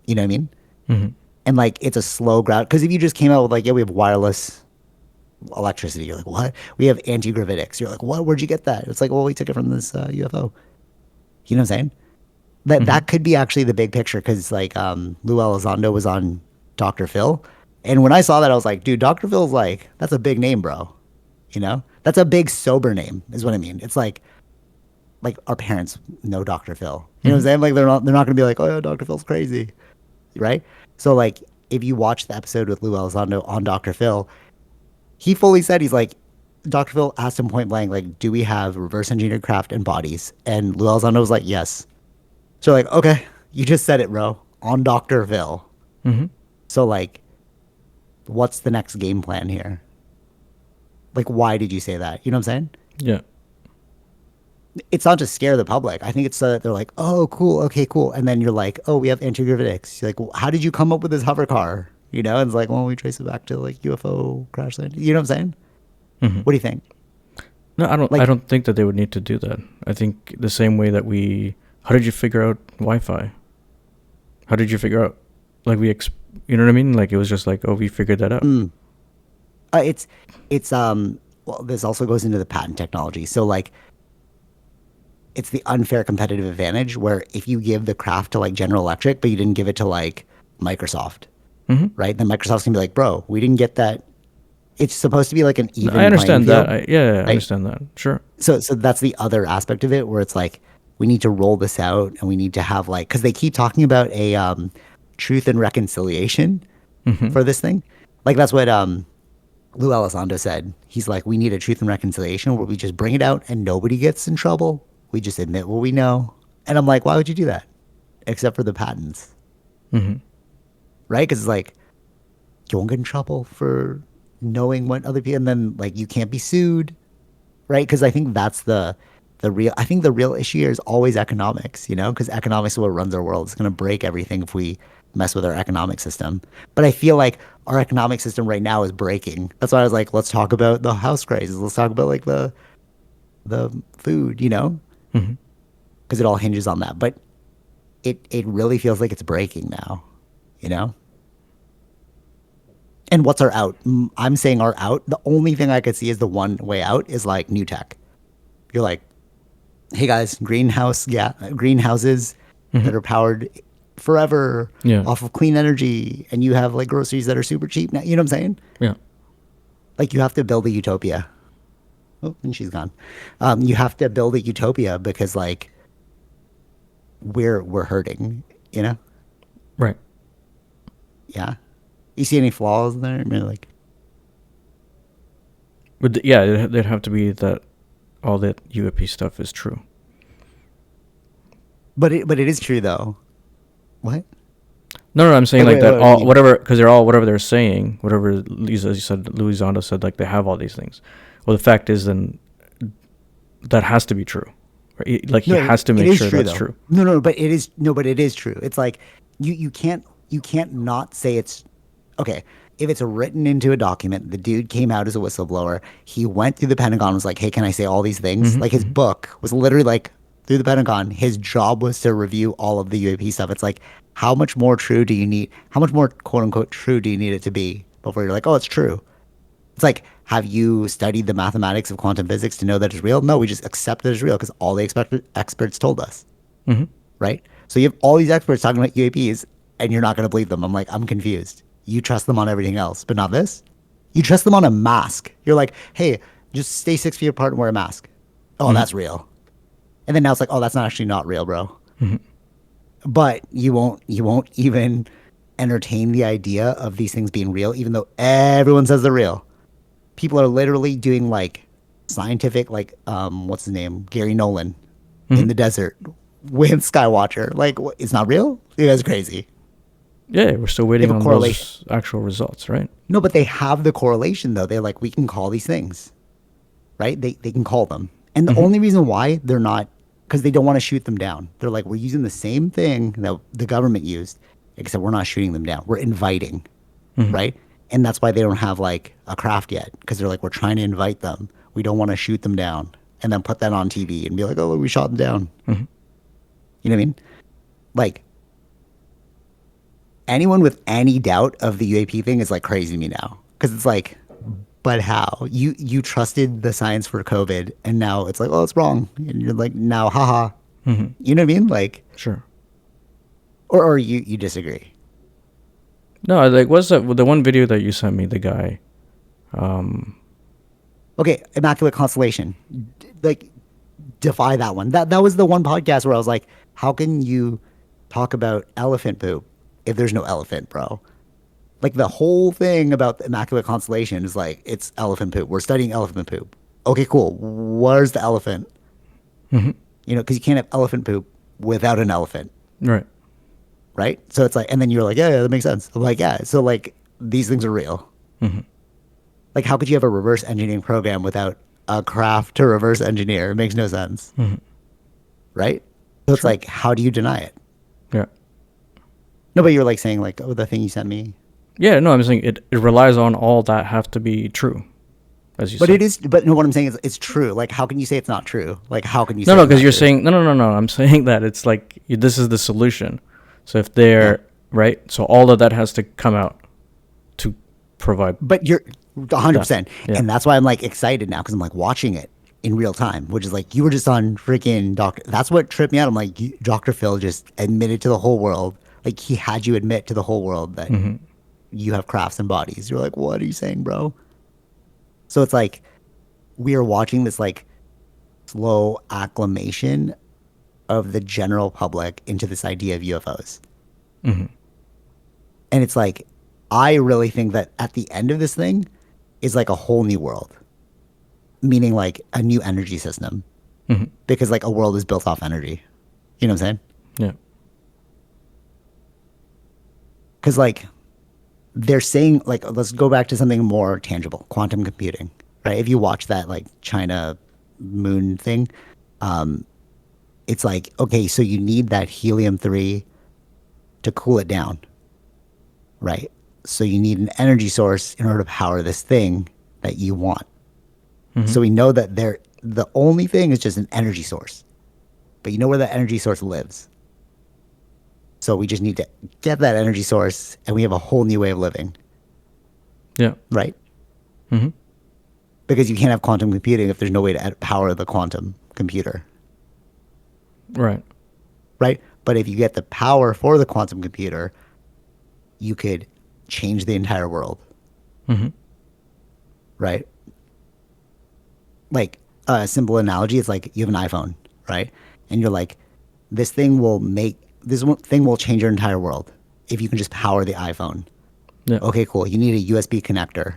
You know what I mean? Mm-hmm. And like it's a slow ground because if you just came out with like, yeah, we have wireless electricity, you're like, what? We have anti-gravitics. You're like, what? Where'd you get that? It's like, well, we took it from this UFO. You know what I'm saying? Mm-hmm. That could be actually the big picture because like Lou Elizondo was on Dr. Phil, and when I saw that, I was like, dude, Dr. Phil's like that's a big name, bro. You know, that's a big sober name, is what I mean. It's like our parents know Dr. Phil. You know what I'm Mm-hmm. saying? Like they're not gonna be like, oh, yeah, Dr. Phil's crazy, right? So like if you watch the episode with Lou Elizondo on Dr. Phil, he fully said he's like. Dr. Phil asked him point blank, like, do we have reverse engineered craft and bodies? And Lou Elizondo was like, yes. So like, okay, you just said it, bro, on Dr. Phil. Mm-hmm. So like, what's the next game plan here? Like, why did you say that? You know what I'm saying? Yeah. It's not to scare the public. I think it's so that they're like, oh, cool, okay, cool. And then you're like, oh, we have anti-gravitics. You're like, well, how did you come up with this hover car? You know, and it's like, well, we trace it back to like UFO crash land. You know what I'm saying? Mm-hmm. What do you think? No, I don't. I Like, don't think that they would need to do that. I think the same way that we. How did you figure out Wi-Fi? How did you figure out? Like you know what I mean? Like it was just like, oh, we figured that out. mm, it's well, this also goes into the patent technology. So like, it's the unfair competitive advantage where if you give the craft to like General Electric, but you didn't give it to like Microsoft, Mm-hmm. right? Then Microsoft's gonna be like, bro, we didn't get that. It's supposed to be like an No, I even playing understand that. field, Yeah, I right? understand that. Sure. So that's the other aspect of it where it's like we need to roll this out and we need to have like because they keep talking about a truth and reconciliation Mm-hmm. for this thing. Like that's what Lou Elizondo said. He's like, we need a truth and reconciliation where we just bring it out and nobody gets in trouble. We just admit what we know. And I'm like, why would you do that? Except for the patents, Mm-hmm. right? Because it's like you won't get in trouble for knowing what other people, and then like you can't be sued, right? Because I think that's the I think the real issue here is always economics, you know, because economics is what runs our world. It's going to break everything if we mess with our economic system. But I feel like our economic system right now is breaking. That's why I was like, let's talk about the house crisis. Let's talk about like the food, you know, Hmm. because it all hinges on that. But it really feels like it's breaking now, you know. And what's our out? I'm saying our out. The only thing I could see is the one way out is like new tech. You're like, hey guys, greenhouses Hmm. that are powered forever Yeah. off of clean energy, and you have like groceries that are super cheap now. You know what I'm saying? Yeah. Like you have to build a utopia. Oh, and she's gone. You have to build a utopia because like we're hurting. You know? Right. Yeah. You see any flaws in there? I mean, like, But yeah, there'd have to be that all that UAP stuff is true. but it is true though. What? No, I'm saying Like, like wait, that what do you all mean? whatever because they're all whatever they're saying, whatever Lisa you said, Louisana said like they have all these things. Well, the fact is then that has to be true. Right? Like he No, has to it make is sure true that's though. true. No, but it is no, but it is true. It's like you can't not say it's okay. If it's written into a document, the dude came out as a whistleblower. He went through the Pentagon and was like, "Hey, can I say all these things?" Hmm. Like his Hmm. book was literally like through the Pentagon. His job was to review all of the UAP stuff. It's like, how much more true do you need? How much more quote unquote true do you need it to be before you're like, "Oh, it's true." It's like, have you studied the mathematics of quantum physics to know that it's real? No, we just accept that it's real because all the experts told us, Hmm. right? So you have all these experts talking about UAPs, and you're not going to believe them. I'm like, I'm confused. You trust them on everything else, but not this. You trust them on a mask. You're like, hey, just stay 6 feet apart and wear a mask. Oh, Hmm. that's real. And then now it's like, oh, that's not actually not real, bro. Hmm. But you won't even entertain the idea of these things being real, even though everyone says they're real. People are literally doing like scientific, like what's his name, Gary Nolan, in Hmm. the desert with Skywatcher. Like, it's not real. You guys are crazy. Yeah, we're still They have waiting a on correlation. those actual results, right? No, but they have the correlation though. They're like, we can call these things, right? They can call them, and the Hmm. only reason why they're not, because they don't want to shoot them down. They're like, we're using the same thing that the government used, except we're not shooting them down. We're inviting, Hmm. right? And that's why they don't have like a craft yet, because they're like, we're trying to invite them. We don't want to shoot them down and then put that on TV and be like, oh, we shot them down. Hmm. You know what I mean? Like, anyone with any doubt of the UAP thing is like crazy to me now, because it's like, but how you trusted the science for COVID, and now it's like, oh, it's wrong, and you're like, now, haha. Hmm. You know what I mean? Like, Sure. or you disagree? No, like what's the one video that you sent me? The guy. Um. Okay, Immaculate Constellation, like, defy that one. That was the one podcast where I was like, how can you talk about elephant poop if there's no elephant, bro? Like the whole thing about the Immaculate Constellation is like, it's elephant poop. We're studying elephant poop. Okay, cool. Where's the elephant? Hmm. You know, because you can't have elephant poop without an elephant, Right. right? So it's like, and then you're like, yeah, that makes sense. I'm like, yeah. So like, these things are real. Hmm. Like, how could you have a reverse engineering program without a craft to reverse engineer? It makes no sense, Hmm. right? So it's Sure. like, how do you deny it? Yeah. No, but you were like saying like, oh, the thing you sent me. Yeah. No, I'm saying it relies on all that have to be true, as you But said. it is. But no, what I'm saying is, it's true. Like, how can you say it's not true? Like, how can you No, say no, it's because not you're true? saying no. I'm saying that it's like this is the solution. So if Yeah. they're right, so all of that has to come out to provide But you're that. 100%, Yeah. and that's why I'm like excited now because I'm like watching it in real time, which is like you were just on freaking Doctor. That's what tripped me out. I'm like, Dr. Phil just admitted to the whole world, like he had you admit to the whole world that Hmm. you have crafts and bodies. You're like, what are you saying, bro? So it's like we are watching this like slow acclimation of the general public into this idea of UFOs. Hmm. And it's like, I really think that at the end of this thing is like a whole new world, meaning like a new energy system, Hmm. because like a world is built off energy. You know what I'm saying? Yeah. Because like they're saying, like, let's go back to something more tangible, quantum computing, right? If you watch that like China moon thing, It's like, okay, so you need that helium-3 to cool it down, right? So you need an energy source in order to power this thing that you want. Mm-hmm. So we know that the only thing is just an energy source, but you know where that energy source lives. So we just need to get that energy source, and we have a whole new way of living, Yeah. right? Mm-hmm. Because you can't have quantum computing if there's no way to power the quantum computer, Right. right? But if you get the power for the quantum computer, you could change the entire world, Mm-hmm. right? Like a simple analogy, it's like you have an iPhone, right? And you're like, this thing will change your entire world if you can just power the iPhone. Yeah. Okay, cool. You need a USB connector.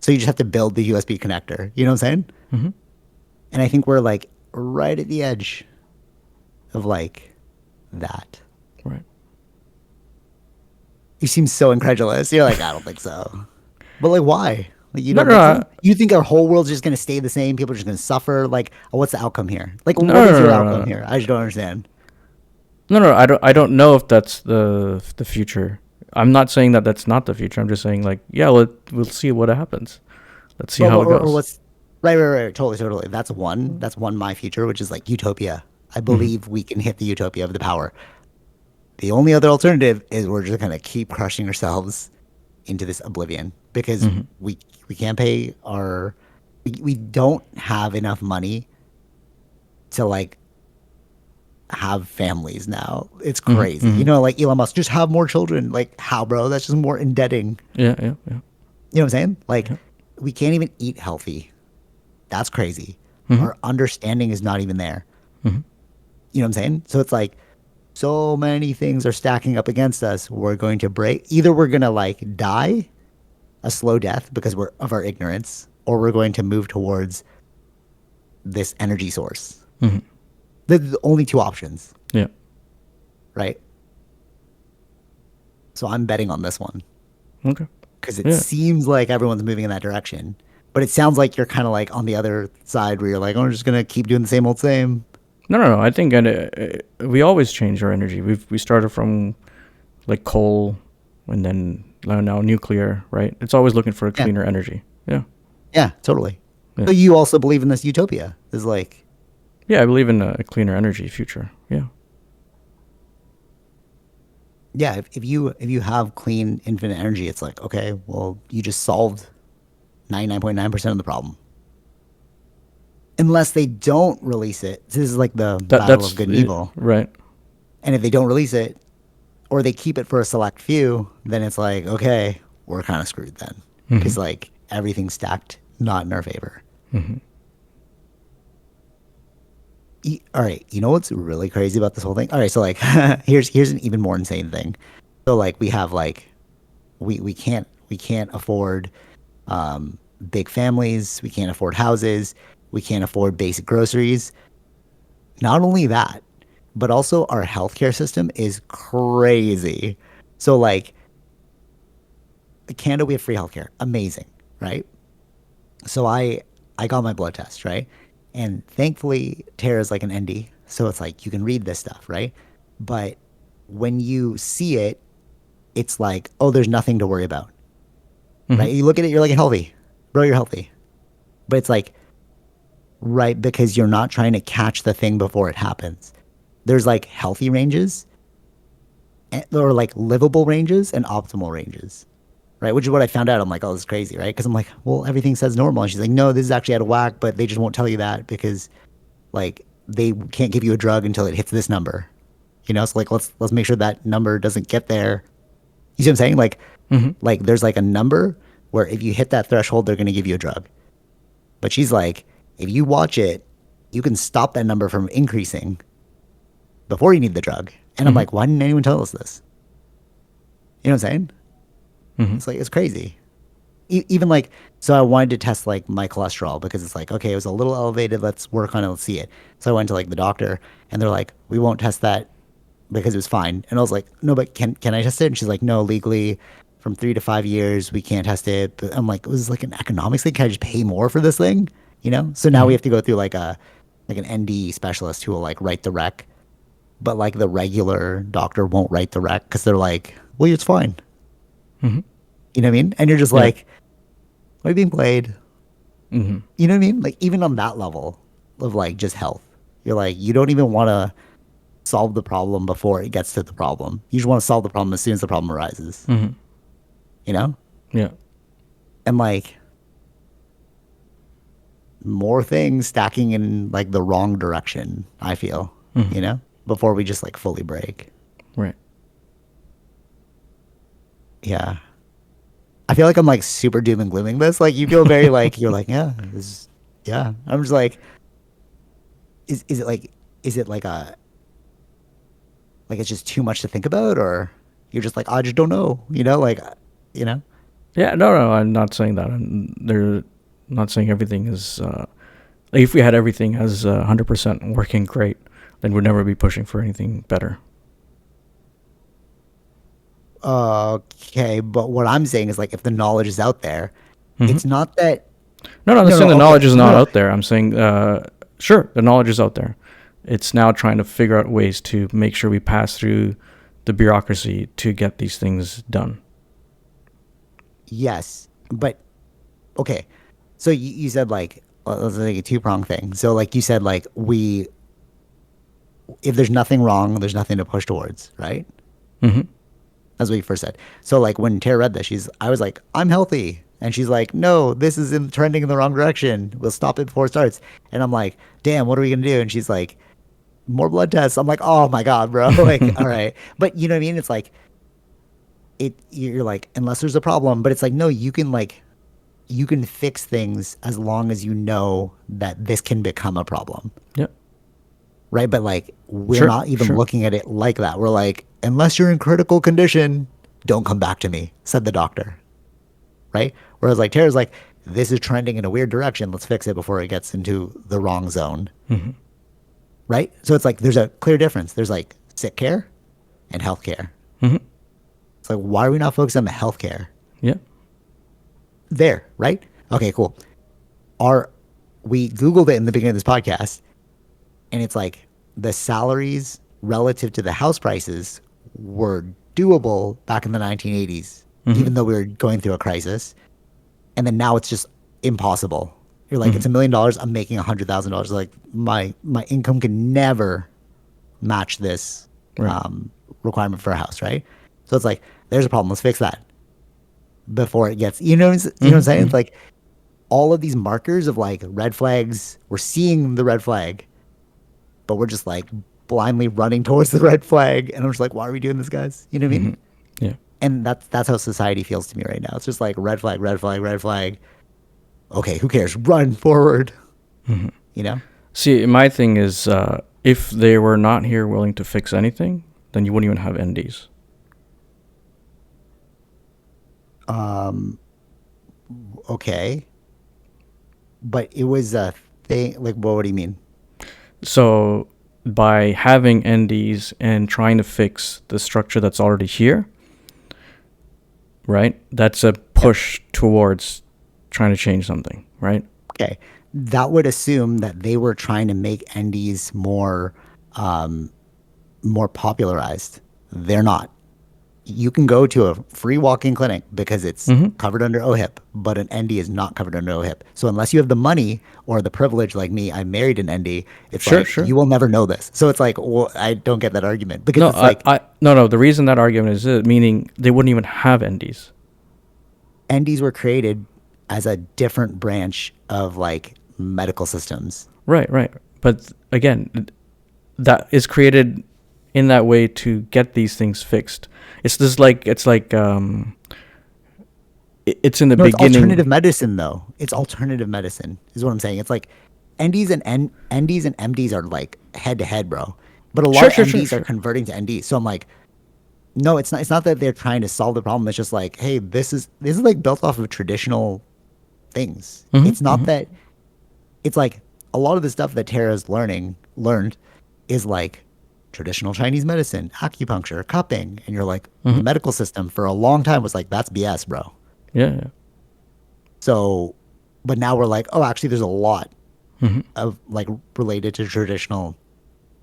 So you just have to build the USB connector. You know what I'm saying? Mm-hmm. And I think we're like right at the edge of like that. Right. You seem so incredulous. You're like, I don't think so. But like, why? Like, you No, don't no, think so? You think our whole world's just gonna stay the same? People are just gonna suffer? Like, what's the outcome here? Like, no, what no, is your no, no, outcome no. here? I just don't understand. No, no, I don't. I don't know if that's the future. I'm not saying that that's not the future. I'm just saying like, yeah, we'll see what happens. Let's see Well, how it or goes. what's right, totally, totally. That's one my future, which is like utopia. I Mm-hmm. believe we can hit the utopia of the power. The only other alternative is we're just gonna keep crushing ourselves into this oblivion because Mm-hmm. we can't pay our we don't have enough money to like have families now. It's Mm-hmm. crazy. Mm-hmm. Like Elon Musk, just have more children. Like how, bro? That's just more indebting. Yeah, yeah, yeah, You know what I'm saying? Like yeah. we can't even eat healthy. That's crazy. Mm-hmm. Our understanding is not even there. Mm-hmm. You know what I'm saying? So it's like so many things are stacking up against us. We're going to break. Either we're gonna like die a slow death because we're of our ignorance, or we're going to move towards this energy source. Mm-hmm. The only two options, Yeah. right? So I'm betting on this one Okay. because it Yeah. seems like everyone's moving in that direction. But it sounds like you're kind of like on the other side where you're like, oh, we're just gonna keep doing the same old same. No, no, no. I think we always change our energy. We started from like coal, and then now nuclear. Right. It's always looking for a Yeah, cleaner energy. Yeah. yeah, totally. Yeah. So you also believe in this utopia? Is like, Yeah. I believe in a cleaner energy future. Yeah. yeah, if you have clean infinite energy, it's like, okay, well, you just solved 99.9% of the problem. Unless they don't release it. This is like the battle of That's good and evil. right. And if they don't release it, or they keep it for a select few, then it's like, okay, we're kind of screwed then. Mm-hmm. Because like everything's stacked not in our favor. Mm-hmm. All right, you know what's really crazy about this whole thing? All right, so like here's an even more insane thing. So like we have like we can't afford big families, we can't afford houses, we can't afford basic groceries. Not only that, but also our healthcare system is crazy. So like Canada, we have free healthcare. Amazing, right? So I got my blood test, right? And thankfully Tara's like an ND, so it's like you can read this stuff, right? But when you see it, it's like, oh, there's nothing to worry about, Mm-hmm. right? You look at it, you're like healthy, bro, you're healthy. But it's like, right, because you're not trying to catch the thing before it happens. There's like healthy ranges, or like livable ranges and optimal ranges, right? Which is what I found out. I'm like, oh, this is crazy, right? Because I'm like, well, everything says normal. And she's like, no, this is actually out of whack, but they just won't tell you that because like they can't give you a drug until it hits this number. So like let's make sure that number doesn't get there. You see what I'm saying? Mm-hmm. Like there's like a number where if you hit that threshold, they're gonna give you a drug. But she's like, if you watch it, you can stop that number from increasing before you need the drug. And I'm Mm-hmm. like, why didn't anyone tell us this? You know what I'm saying? Mm-hmm. It's like it's crazy. Even like, so I wanted to test like my cholesterol because it's like, okay, it was a little elevated. Let's work on it. Let's see it. So I went to like the doctor and they're like, we won't test that because it was fine. And I was like, no, but can I test it? And she's like, no, legally from 3 to 5 years, we can't test it. But I'm like, it was like an economics thing. Can I just pay more for this thing? So now we Mm-hmm. have to go through like a like an ND specialist who will like write the rec, but like the regular doctor won't write the rec because they're like, well, it's fine. Hmm. You know what I mean? And you're just Yeah. like, am I being played? Hmm. You know what I mean? Like even on that level of like just health, you're like, you don't even want to solve the problem before it gets to the problem. You just want to solve the problem as soon as the problem arises. Hmm. You know? Yeah. And like more things stacking in like the wrong direction, I feel, Hmm. you know, before we just like fully break. Right. Yeah. I feel like I'm like super doom and glooming this. Like you feel very like you're like, yeah, this yeah. I'm just like, is it like is it like it's just too much to think about or you're just like, I just don't know, you know, like you know? Yeah. No, no, I'm not saying that. They're not saying everything is. Like if we had everything as 100% working great, then we'd never be pushing for anything better. Okay, but what I'm saying is like if the knowledge is out there, Hmm. it's not that No, no, I'm not no no saying the okay knowledge is no not no out there. I'm saying, sure, the knowledge is out there. It's now trying to figure out ways to make sure we pass through the bureaucracy to get these things done. yes, but okay. So you said like let's like a two-prong thing. So like you said like we if there's nothing wrong, there's nothing to push towards, right? Hmm. That's what you first said. So like when Tara read this, I was like, I'm healthy. And she's like, no, this is trending in the wrong direction. We'll stop it before it starts. And I'm like, damn, what are we gonna do? And she's like, more blood tests. I'm like, oh my God, bro. Like, all right. But you know what I mean? It's like you're like, unless there's a problem, but it's like, no, you can fix things as long as you know that this can become a problem. Yeah. Right? But like we're Sure. not even Sure. looking at it like that. We're like, unless you're in critical condition, don't come back to me, said the doctor. Right? Whereas like Tara's like, this is trending in a weird direction. Let's fix it before it gets into the wrong zone. Hmm. Right? So it's like there's a clear difference. There's like sick care and health care. Hmm. It's like why are we not focused on the health care? Yeah. There, right? Okay, cool. Our we Googled it in the beginning of this podcast, and it's like the salaries relative to the house prices were doable back in the 1980s, Hmm. even though we were going through a crisis. And then now it's just impossible. You're like, Hmm. it's $1 million. I'm making $100,000. Like my income can never match this Right. requirement for a house, right? So it's like, there's a problem. Let's fix that before it gets. You know what I'm Hmm. saying? Hmm. It's like all of these markers of like red flags. We're seeing the red flag, but we're just like blindly running towards the red flag. And I'm just like, why are we doing this, guys? You know what I mean? Hmm. Yeah. And that's how society feels to me right now. It's just like red flag, red flag, red flag. Okay, who cares? Run forward. Hmm. You know? See, my thing is, if they were not here willing to fix anything, then you wouldn't even have NDs. Um, okay. But it was a thing. Like, what do you mean? So by having NDs and trying to fix the structure that's already here, right? That's a Yep. push towards trying to change something, right? Okay. That would assume that they were trying to make NDs um, more popularized. They're not. You can go to a free walk-in clinic because it's Mm-hmm. covered under OHIP, but an ND is not covered under OHIP. So unless you have the money or the privilege, like me, I married an ND. It's Sure, like sure. you will never know this. So it's like, well, I don't get that argument because No, it's like no. The reason that argument is meaning they wouldn't even have NDs. NDs were created as a different branch of like medical systems. Right, right. But again, that is created in that way to get these things fixed. It's just like it's in the No, it's beginning. alternative medicine though. It's alternative medicine is what I'm saying. It's like NDs and MDs are like head to head, bro. But a lot Sure, of sure, sure, MDs are sure. converting to NDs. So I'm like, no, it's not. It's not that they're trying to solve the problem. It's just like, hey, this is like built off of traditional things. It's Mm-hmm, not mm-hmm, that. It's like a lot of the stuff that Tara's learned is like traditional Chinese medicine, acupuncture, cupping, and you're like, the mm-hmm. medical system for a long time was like, that's BS, bro. Yeah, yeah. So, but now we're like, oh, actually, there's a lot. Mm-hmm. of like related to traditional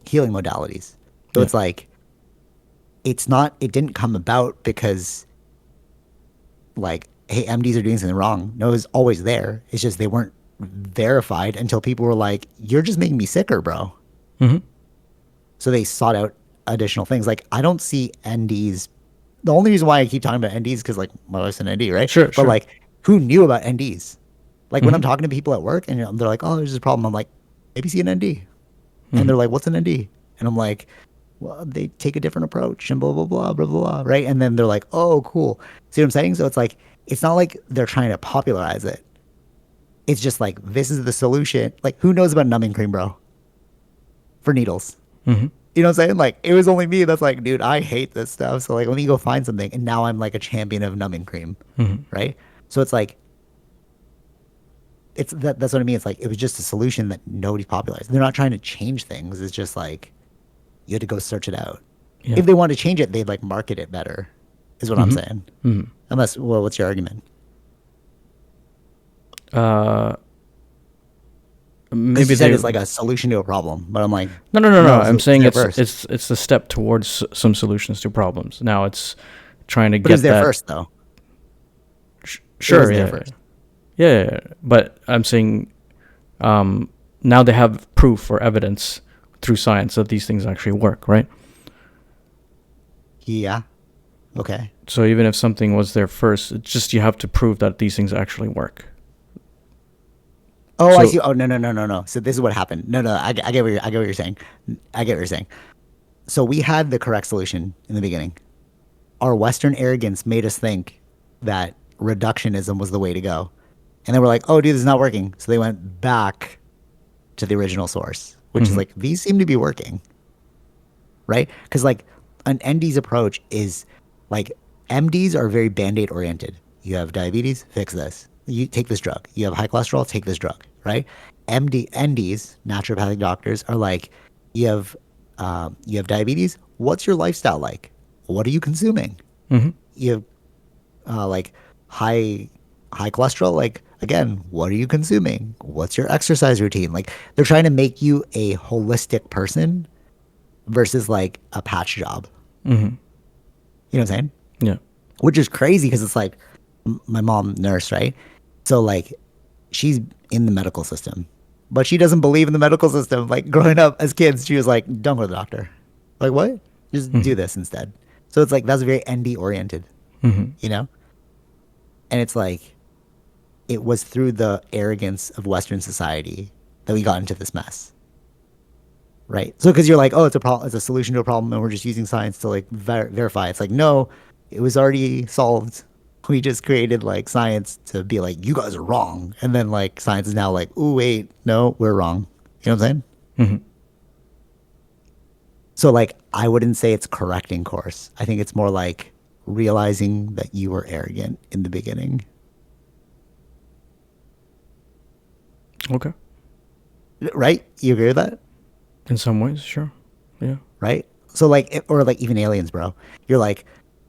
healing modalities. So Yeah. it's like it's not it didn't come about because like, hey, MDs are doing something wrong. No, it was always there. It's just they weren't verified until people were like, you're just making me sicker, bro. Mm-hmm. So they sought out additional things. Like I don't see NDs. The only reason why I keep talking about NDs is because like my wife's an ND, right? Sure. But Sure. like, who knew about NDs? Like when Mm-hmm. I'm talking to people at work and they're like, "Oh, there's this problem," I'm like, "Maybe see an ND," and Mm-hmm. they're like, "What's an ND?" And I'm like, "Well, they take a different approach and blah blah blah blah blah," right? And then they're like, "Oh, cool." See what I'm saying? So it's like it's not like they're trying to popularize it. It's just like this is the solution. Like who knows about numbing cream, bro, for needles? Mm-hmm. You know what I'm saying? Like it was only me that's like, dude, I hate this stuff. So like let me go find something. And now I'm like a champion of numbing cream. Mm-hmm. Right? So it's like that's what I mean. It's like it was just a solution that nobody popularized. They're not trying to change things. It's just like you had to go search it out. Yeah. If they want to change it, they'd like market it better, is what I'm Mm-hmm. saying. Mm-hmm. Unless well, what's your argument? Uh, Because maybe you said they. it's like a solution to a problem, but I'm like, No, no, no, no. no, I'm it's saying there it's first. it's the step towards some solutions to problems. Now it's trying to But it was get there that. first though. It Sure. was there Yeah. first. Yeah. Yeah, yeah. But I'm saying now they have proof or evidence through science that these things actually work, right? Yeah. Okay. So even if something was there first, it's just you have to prove that these things actually work. Oh, I So. see. Oh, no, no, no, no, no. So this is what happened. No, no, I get I get what you're saying. I get what you're saying. So we had the correct solution in the beginning. Our Western arrogance made us think that reductionism was the way to go. And then we're like, oh, dude, this is not working. So they went back to the original source, which is Hmm. like, these seem to be working, right? Because like an ND's approach is like MDs are very band aid oriented. You have diabetes, fix this. You take this drug. You have high cholesterol, take this drug, right? NDs, naturopathic doctors, are like, you have diabetes. What's your lifestyle like? What are you consuming? Hmm. You have like high high cholesterol. Like again, what are you consuming? What's your exercise routine? Like they're trying to make you a holistic person versus like a patch job. Hmm. You know what I'm saying? Yeah. Which is crazy because it's like my mom nurse, right? So like she's in the medical system, but she doesn't believe in the medical system. Like growing up as kids, she was like, "Don't go to the doctor." Like what? Just Hmm. do this instead. So it's like that's very ND oriented, Hmm. you know? And it's like it was through the arrogance of Western society that we got into this mess, right? So because you're like, oh, it's a problem, it's a solution to a problem, and we're just using science to like verify. It's like no, it was already solved. We just created like science to be like, you guys are wrong, and then like science is now like, oh wait, no, we're wrong. You know what I'm saying? Hmm. So like, I wouldn't say it's correcting course. I think it's more like realizing that you were arrogant in the beginning, Okay. right? You agree with that? In some ways, sure. Yeah. Right? So like, or like even aliens, bro. You're like,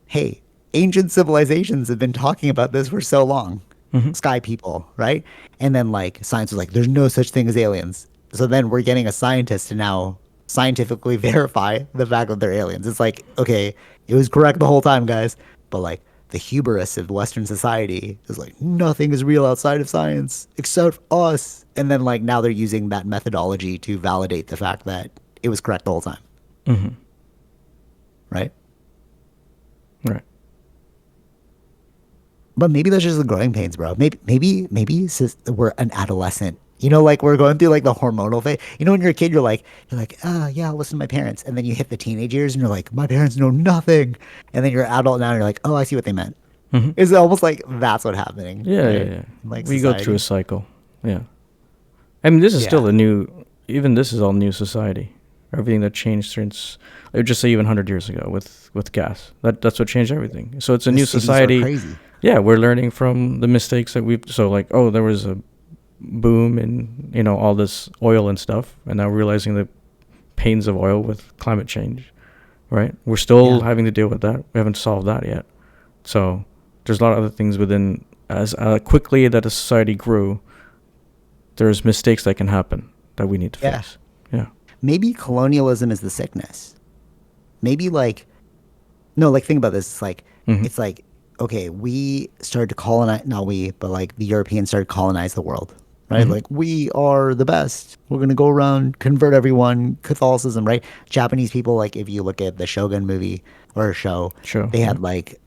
hey, ancient civilizations have been talking about this for so long. Hmm. Sky people, right? And then like science was like, there's no such thing as aliens. So then we're getting a scientist to now scientifically verify the fact that they're aliens. It's like, okay, it was correct the whole time, guys. But like the hubris of Western society is like nothing is real outside of science except us. And then like now they're using that methodology to validate the fact that it was correct the whole time, Hmm. right? Right. But maybe that's just the growing pains, bro. Maybe we're an adolescent. You know, like we're going through like the hormonal phase. You know, when you're a kid, you're like, ah, yeah, I'll listen to my parents. And then you hit the teenage years, and you're like, my parents know nothing. And then you're an adult now, and you're like, oh, I see what they meant. Hmm. It's almost like that's what's happening, Yeah, yeah, right? yeah. In, like We go through a society. cycle. Yeah. I mean, this is still Yeah. a new. Even this is all new society. Everything that changed since, I would just say, even 100 years ago with gas. That's what changed everything. So it's a The new cities are society. crazy. Yeah, we're learning from the mistakes that we've. So like, oh, there was a boom in all this oil and stuff, and now realizing the pains of oil with climate change. Right. We're still Yeah. having to deal with that. We haven't solved that yet. So there's a lot of other things within as quickly that a society grew. There's mistakes that can happen that we need to Yeah. fix. Yeah. Maybe colonialism is the sickness. Maybe like no, like think about this. Mhm. It's like okay, we started to colonize, not we, but like the Europeans started to colonize the world, right? Mhm. Like we are the best. We're gonna go around, convert everyone, Catholicism, right? Japanese people, like if you look at the Shogun movie or show, Sure. they Yeah. had like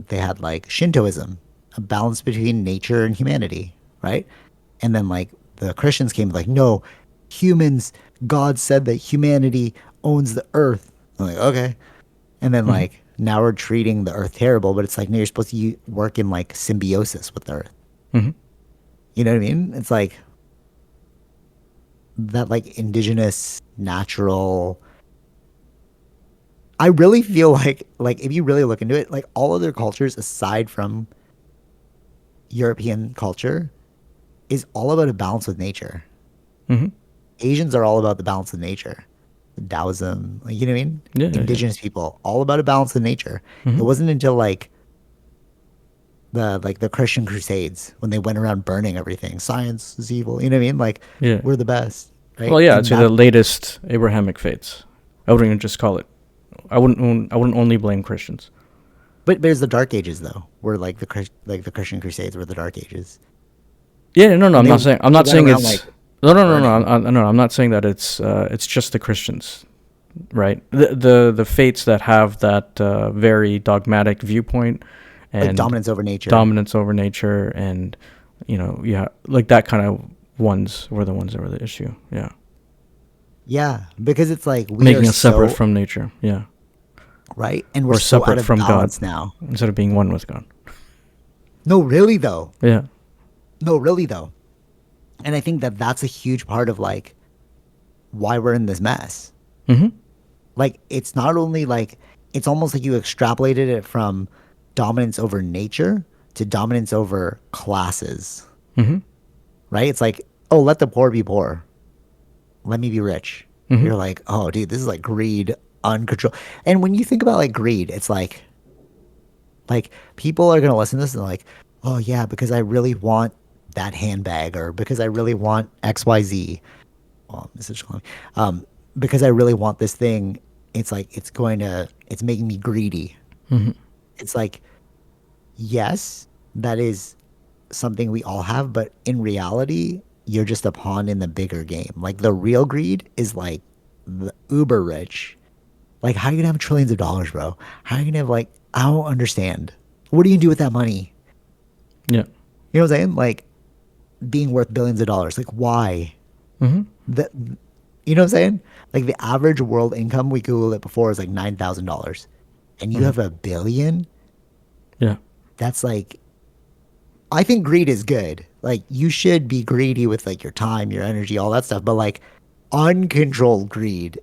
they had like Shintoism, a balance between nature and humanity, right? And then like the Christians came like, no, humans, God said that humanity owns the earth. I'm like, okay. And then Mhm. like now we're treating the earth terrible, but it's like no, you're supposed to work in like symbiosis with the earth. Mhm. You know what I mean? It's like that like indigenous natural. I really feel like if you really look into it, like all other cultures aside from European culture is all about a balance with nature. Mhm. Asians are all about the balance of nature. Taoism, like, you know what I mean? Yeah. Yeah. Yeah. Indigenous people, all about a balance of nature. It Mhm. wasn't until like the Christian Crusades when they went around burning everything. Science is evil. You know what I mean? Like Yeah. we're the best, Well, right? yeah. I'd And say the that latest Abrahamic faiths. I wouldn't even just call it. I wouldn't only blame Christians. but there's the Dark Ages though, where like the Christian Crusades were the Dark Ages, Yeah. No. No. and I'm they not saying. I'm they not went saying around like it's. No. No. No. No. burning. No. I'm not saying that it's just the Christians, right? The faiths that have that very dogmatic viewpoint Like and dominance over nature. dominance over nature, and yeah, like that kind of ones were the ones that were the issue. Yeah. Yeah, because it's like we are Making us separate so from nature. Yeah. right, and we're Or so out separate of from God balance now. instead of being one with God. No, really though. Yeah. No, really though. And I think that that's a huge part of like why we're in this mess. Mm-hmm. Like it's not only like it's almost like you extrapolated it from dominance over nature to dominance over classes, Mm-hmm. right? It's like, oh, let the poor be poor. Let me be rich. Mm-hmm. You're like, oh, dude, this is like greed, uncontrolled. And when you think about like greed, it's like people are gonna listen to this and like, oh yeah, because I really want that handbag or because I really want XYZ. Well, this is calling me. Because I really want this thing, it's like it's making me greedy. Mm-hmm. It's like, yes, that is something we all have, but in reality, you're just a pawn in the bigger game. Like the real greed is like the uber rich. Like how are you gonna have trillions of dollars, bro? How are you gonna have like I don't understand. What do you do with that money? Yeah. You know what I'm saying? Like being worth billions of dollars. Like why? Mm-hmm. The you know what I'm saying? Like the average world income, we Googled it before, is like $9,000. And you Mm-hmm. have a billion? Yeah. That's like I think greed is good. Like you should be greedy with like your time, your energy, all that stuff. But like uncontrolled greed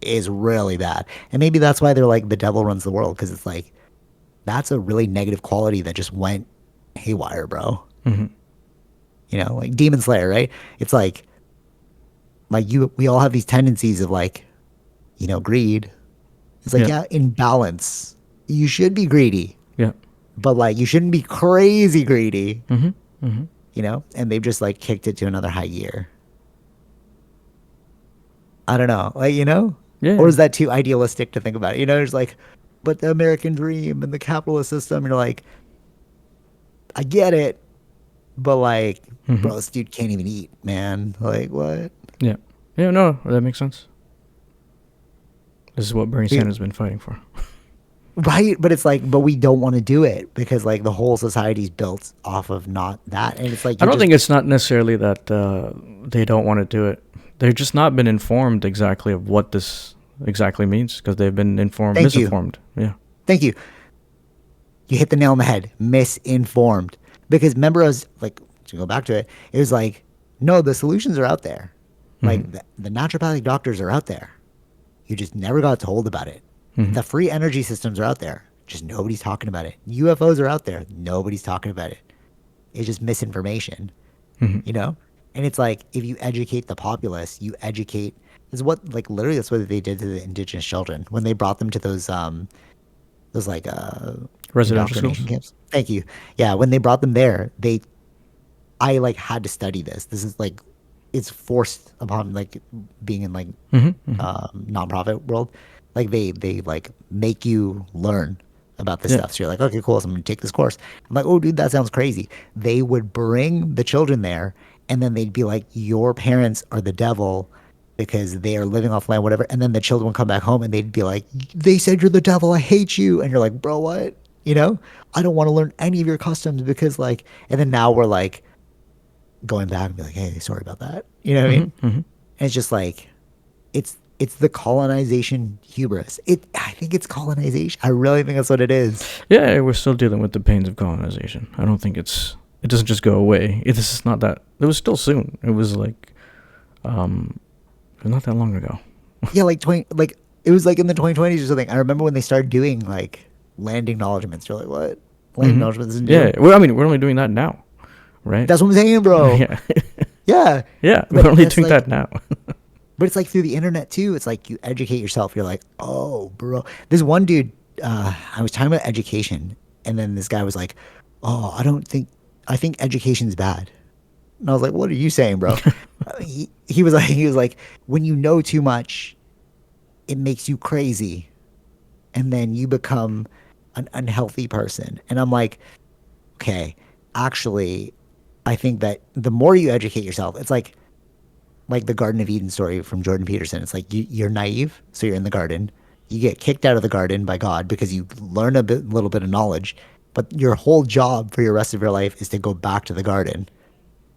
is really bad. And maybe that's why they're like the devil runs the world, because it's like that's a really negative quality that just went haywire, bro. Mm-hmm. You know, like Demon Slayer, right? It's like you we all have these tendencies of like, greed. It's like, Yeah. yeah, in balance. You should be greedy, Yeah. but like you shouldn't be crazy greedy, Mm-hmm. Mm-hmm. And they've just like kicked it to another high gear. I don't know. Like, or Yeah. is that too idealistic to think about it? There's like, but the American dream and the capitalist system, you're like, I get it, but like, Mm-hmm. bro, this dude can't even eat, man. Like, what? Yeah. Yeah. No, that makes sense. This is what Bernie Yeah, Sanders has been fighting for. right? But it's like, but we don't want to do it because like the whole society's built off of not that. And it's like, I you're don't just, think it's not necessarily that they don't want to do it. They've just not been informed exactly of what this exactly means because they've been thank you. misinformed. Yeah. Thank you. You hit the nail on the head. Misinformed. Because remember, I was like, to go back to it, it was like, no, the solutions are out there. Mm-hmm. Like the naturopathic doctors are out there. You just never got told about it. Mm-hmm. The free energy systems are out there. Just nobody's talking about it. UFOs are out there. Nobody's talking about it. It's just misinformation, Mm-hmm. you know? And it's like, if you educate the populace, you educate. Is what, like, literally, that's what they did to the indigenous children when they brought them to those like Residential indoctrination schools. camps. Thank you. Yeah, when they brought them there, they I like had to study this. This is like it's forced upon like being in like Mm-hmm. Mm-hmm. nonprofit world. Like they like make you learn about this Yeah. stuff. So you're like, okay, cool. So I'm gonna take this course. I'm like, oh, dude, that sounds crazy. They would bring the children there, and then they'd be like, your parents are the devil because they are living off land, whatever. And then the children would come back home, and they'd be like, they said you're the devil. I hate you. And you're like, bro, what? You know, I don't want to learn any of your customs because like. And then now we're like going back and be like, hey, sorry about that. You know what I mean? Mm-hmm. Mm-hmm. And it's just like it's the colonization hubris. I think it's colonization. I really think that's what it is. Yeah, we're still dealing with the pains of colonization. I don't think it doesn't just go away. This is not that. It was still soon. It was like, it was not that long ago. Yeah, like like it was like in the 2020s or something. I remember when they started doing like land acknowledgements. You're like, what? Land Mm-hmm. acknowledgements isn't Yeah. new. Well, I mean, we're only doing that now, right? That's what I'm saying, bro. Yeah. Yeah, Yeah, we're but only that's doing like, that now. but it's like through the internet too. It's like you educate yourself. You're like, oh, bro. This one dude, I was talking about education, and then this guy was like, oh, I think education's bad. And I was like, what are you saying, bro? He was like, when you know too much, it makes you crazy, and then you become an unhealthy person. And I'm like, okay, actually, I think that the more you educate yourself, it's like the Garden of Eden story from Jordan Peterson. It's like you're naive, so you're in the garden. You get kicked out of the garden by God because you learn little bit of knowledge, but your whole job for your rest of your life is to go back to the garden.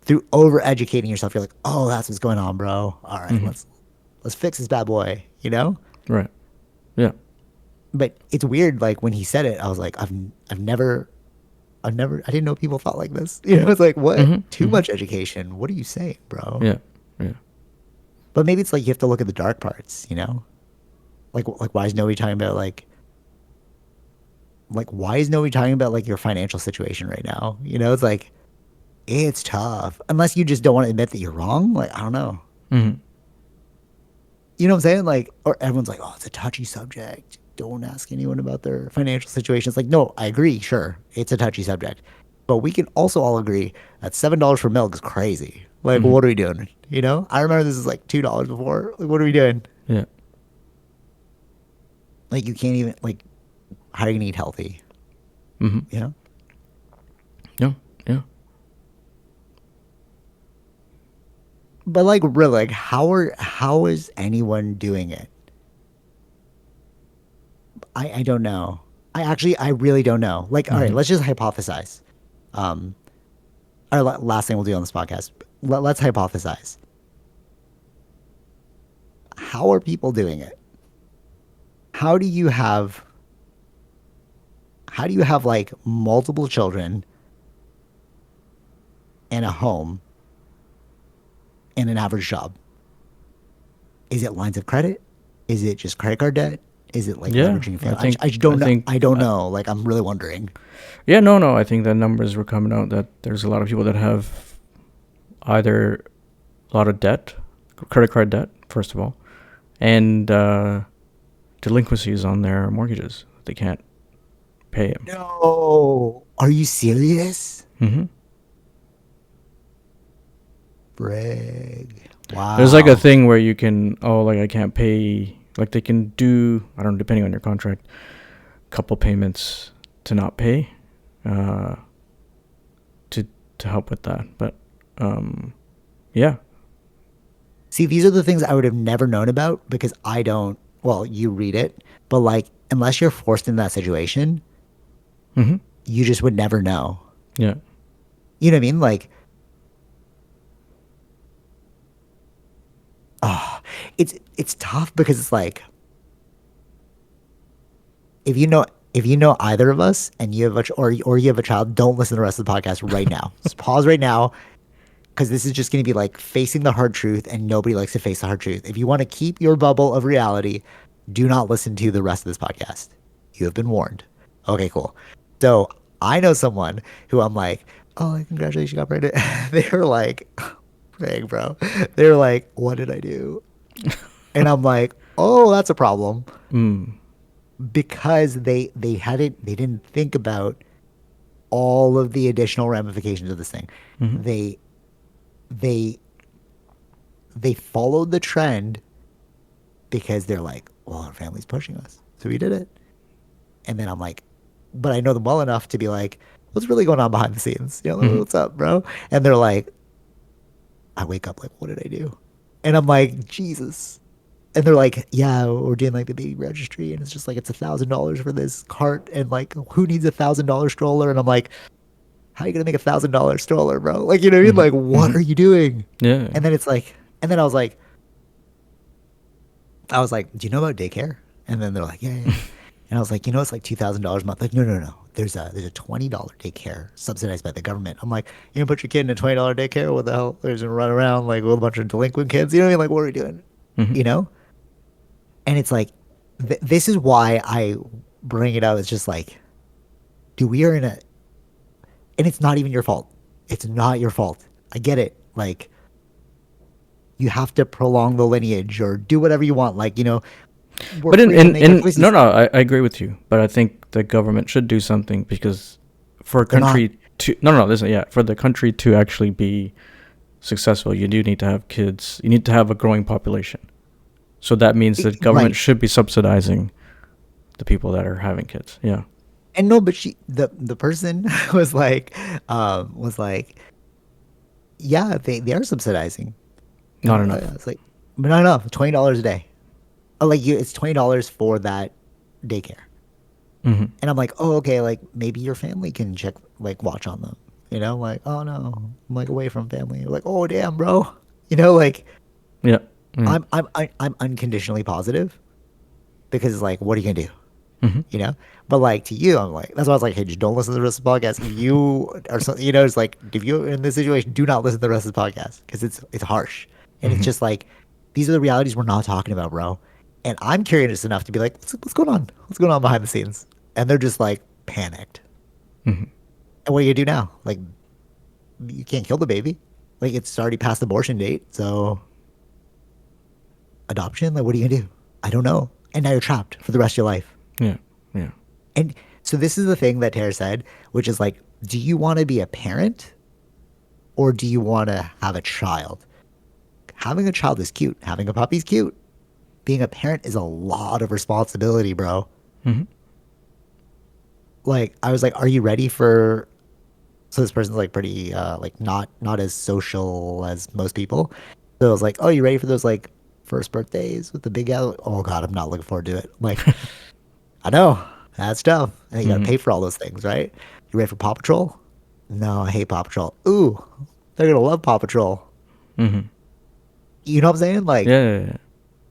Through over educating yourself, you're like, oh, that's what's going on, bro. All right, Mm-hmm. let's fix this bad boy, you know? Right. Yeah. But it's weird, like when he said it, I was like, I didn't know people thought like this. You know, it's like, what? Mm-hmm. Too Mm-hmm. much education. What are you saying, bro? Yeah. Yeah. But maybe it's like you have to look at the dark parts, you know? Like why is nobody talking about like why is nobody talking about like your financial situation right now? You know, it's like it's tough. Unless you just don't want to admit that you're wrong. Like, I don't know. Mm-hmm. You know what I'm saying? Like, or everyone's like, oh, it's a touchy subject. Don't ask anyone about their financial situation. It's like, no, I agree. Sure, it's a touchy subject. But we can also all agree that $7 for milk is crazy. Like, Mm-hmm. what are we doing? You know? I remember this is like $2 before. Like, what are we doing? Yeah. Like, you can't even, like, how are you going to eat healthy? Mm-hmm. You know? Yeah. Yeah. But, like, really, like, how is anyone doing it? I don't know. I really don't know. Like, all right, Mm-hmm. let's just hypothesize. Um, our last thing we'll do on this podcast. Let's hypothesize. How are people doing it? How do you have how do you have like multiple children and a home and an average job? Is it lines of credit? Is it just credit card debt? Is it like Yeah. leveraging I family? I think. just don't I know. think. I don't know. Like I'm really wondering. Yeah. No. No. I think the numbers were coming out that there's a lot of people that have either a lot of debt, credit card debt, first of all, and delinquencies on their mortgages. They can't pay them. No. Are you serious? Mm-hmm. Brig. There's like a Wow. thing where you can, like I can't pay, like they can do, I don't know, depending on your contract, couple payments to not pay, uh, to help with that. But yeah. See, these are the things I would have never known about because I don't, well, you read it, but like, unless you're forced in that situation, Mm-hmm. you just would never know. Yeah. You know what I mean? Like, it's tough because it's like, if you know either of us and you have or you have a child, don't listen to the rest of the podcast right now. Just pause right now because this is just going to be like facing the hard truth, and nobody likes to face the hard truth. If you want to keep your bubble of reality, do not listen to the rest of this podcast. You have been warned. Okay, cool. So I know someone who I'm like, oh, like, congratulations, you got pregnant. They're like, dang, bro. They're like, what did I do? And I'm like, oh, that's a problem Mm. because they didn't think about all of the additional ramifications of this thing. Mm-hmm. They they they followed the trend because they're like, well, our family's pushing us, so we did it. And then I'm like, but I know them well enough to be like, what's really going on behind the scenes? You know, Mm-hmm. what's up, bro? And they're like, I wake up like, what did I do? And I'm like, Jesus. And they're like, yeah, we're doing like the baby registry, and it's just like it's $1,000 for this cart, and like, who needs $1,000 stroller? And I'm like, how are you gonna make $1,000 stroller, bro? Like, you know what I mean? Mm-hmm. Like, what Mm-hmm. are you doing? Yeah. And then it's like, and then I was like, do you know about daycare? And then they're like, yeah, yeah, yeah. And I was like, you know, it's like $2,000 a month. Like, no, no, no. There's a $20 daycare subsidized by the government. I'm like, you gonna put your kid in a $20 daycare? What the hell? They're just gonna run around like with a bunch of delinquent kids. You know what I mean? Like, what are we doing? Mm-hmm. You know? And it's like, this is why I bring it out. It's just like, dude, we are in a, and it's not even your fault. It's not your fault. I get it. Like, you have to prolong the lineage or do whatever you want. Like, you know, we're But free to make our no, choices. no, I agree with you. But I think the government should do something because for a They're not. country to no, no, no, listen, yeah, for the country to actually be successful, you do need to have kids. You need to have a growing population. So that means that government Right. should be subsidizing the people that are having kids. Yeah. And no, but the person was like, yeah, they are subsidizing. And Not I enough. was like, but not enough. $20 a day. Oh, like it's $20 for that daycare. Mm-hmm. And I'm like, oh, okay, like maybe your family can check, like watch on them. You know, like, oh no, I'm like away from family. Like, oh damn, bro. You know, like Yeah. Yeah. I'm unconditionally positive because it's like, what are you gonna do? Mm-hmm. You know? But like to you, I'm like, that's why I was like, hey, just don't listen to the rest of the podcast. If you are, so, you know, it's like if you're in this situation, do not listen to the rest of the podcast because it's harsh and it's Mm-hmm. just like these are the realities we're not talking about, bro. And I'm curious enough to be like, what's going on? What's going on behind the scenes? And they're just like panicked. Mm-hmm. And what do you do now? Like, you can't kill the baby. Like, it's already past abortion date. So, adoption? Like, what are you gonna do? I don't know. And now you're trapped for the rest of your life. Yeah. Yeah. And so this is the thing that Tara said, which is like, do you want to be a parent or do you want to have a child? Having a child is cute. Having a puppy is cute. Being a parent is a lot of responsibility, bro. Mm-hmm. Like, I was like, are you ready for? So this person's like pretty, like not as social as most people. So I was like, oh, you ready for those like first birthdays with the big out? Oh God, I'm not looking forward to it. Like, I know that's tough, and you got to Mm-hmm. pay for all those things, right? You ready for Paw Patrol? No, I hate Paw Patrol. Ooh, they're gonna love Paw Patrol. Mm-hmm. You know what I'm saying? Like, Yeah, yeah, yeah.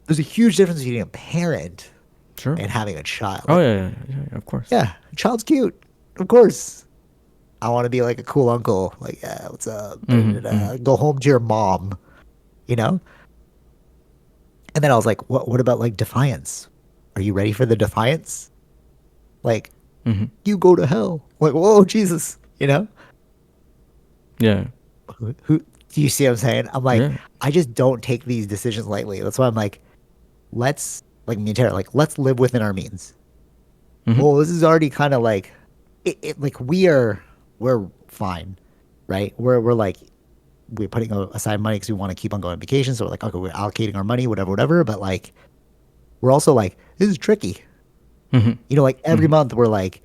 there's a huge difference between being a parent Sure. and having a child. Oh Like, yeah, yeah, yeah, yeah, of course. yeah, a child's cute, of course. I want to be like a cool uncle. Like, yeah, what's up? Mm-hmm. Mm-hmm. Go home to your mom, you know? And then I was like, what about like defiance? Are you ready for the defiance? Like, Mm-hmm. you go to hell. Like, whoa, Jesus, you know? Yeah. Who do you see what I'm saying? I'm like, Yeah. I just don't take these decisions lightly. That's why I'm like, let's like me and Tara, like, let's live within our means. Mm-hmm. Well, this is already kind of like like we're fine, right? We're like we're putting aside money because we want to keep on going on vacation. So we're like, okay, we're allocating our money, whatever, whatever. But like, we're also like, this is tricky. Mm-hmm. You know, like every Mm-hmm. month we're like,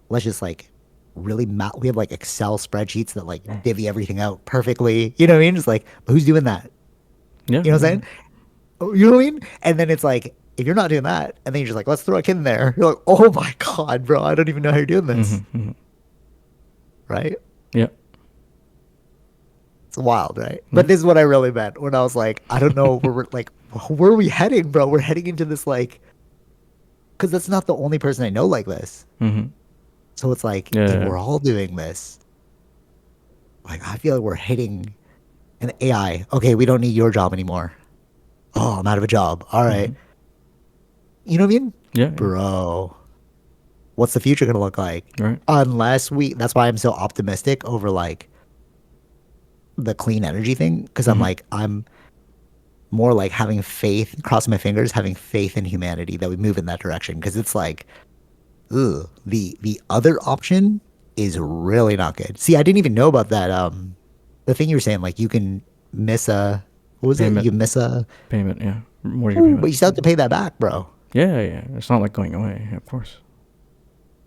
let's just like really we have like Excel spreadsheets that like divvy everything out perfectly. You know what I mean? Just like, but who's doing that? Yeah. You know what Yeah. I'm saying? Oh, you know what I mean? And then it's like, if you're not doing that, and then you're just like, let's throw a kid in there. You're like, oh my God, bro, I don't even know how you're doing this. Mm-hmm. Mm-hmm. Right? Yeah. It's wild, right? Yeah. But this is what I really meant when I was like, I don't know where we're like, where are we heading, bro? We're heading into this like, because that's not the only person I know like this. Mm-hmm. So it's like, Yeah. if Yeah. we're all doing this, like, I feel like we're hitting an AI. Okay, we don't need your job anymore. Oh, I'm out of a job. All right. Mm-hmm. You know what I mean? Yeah. Yeah. Bro, what's the future going to look like? Right. Unless that's why I'm so optimistic over like the clean energy thing. Cause I'm Mm-hmm. like, I'm more like having faith, crossing my fingers, having faith in humanity that we move in that direction. Cause it's like, ugh, the other option is really not good. See, I didn't even know about that. The thing you were saying, like you can miss a, what was it? Payment, You miss a, payment, yeah, mortgage ooh, but payment. you still have to pay that back, bro. Yeah, yeah. It's not like going away, of course.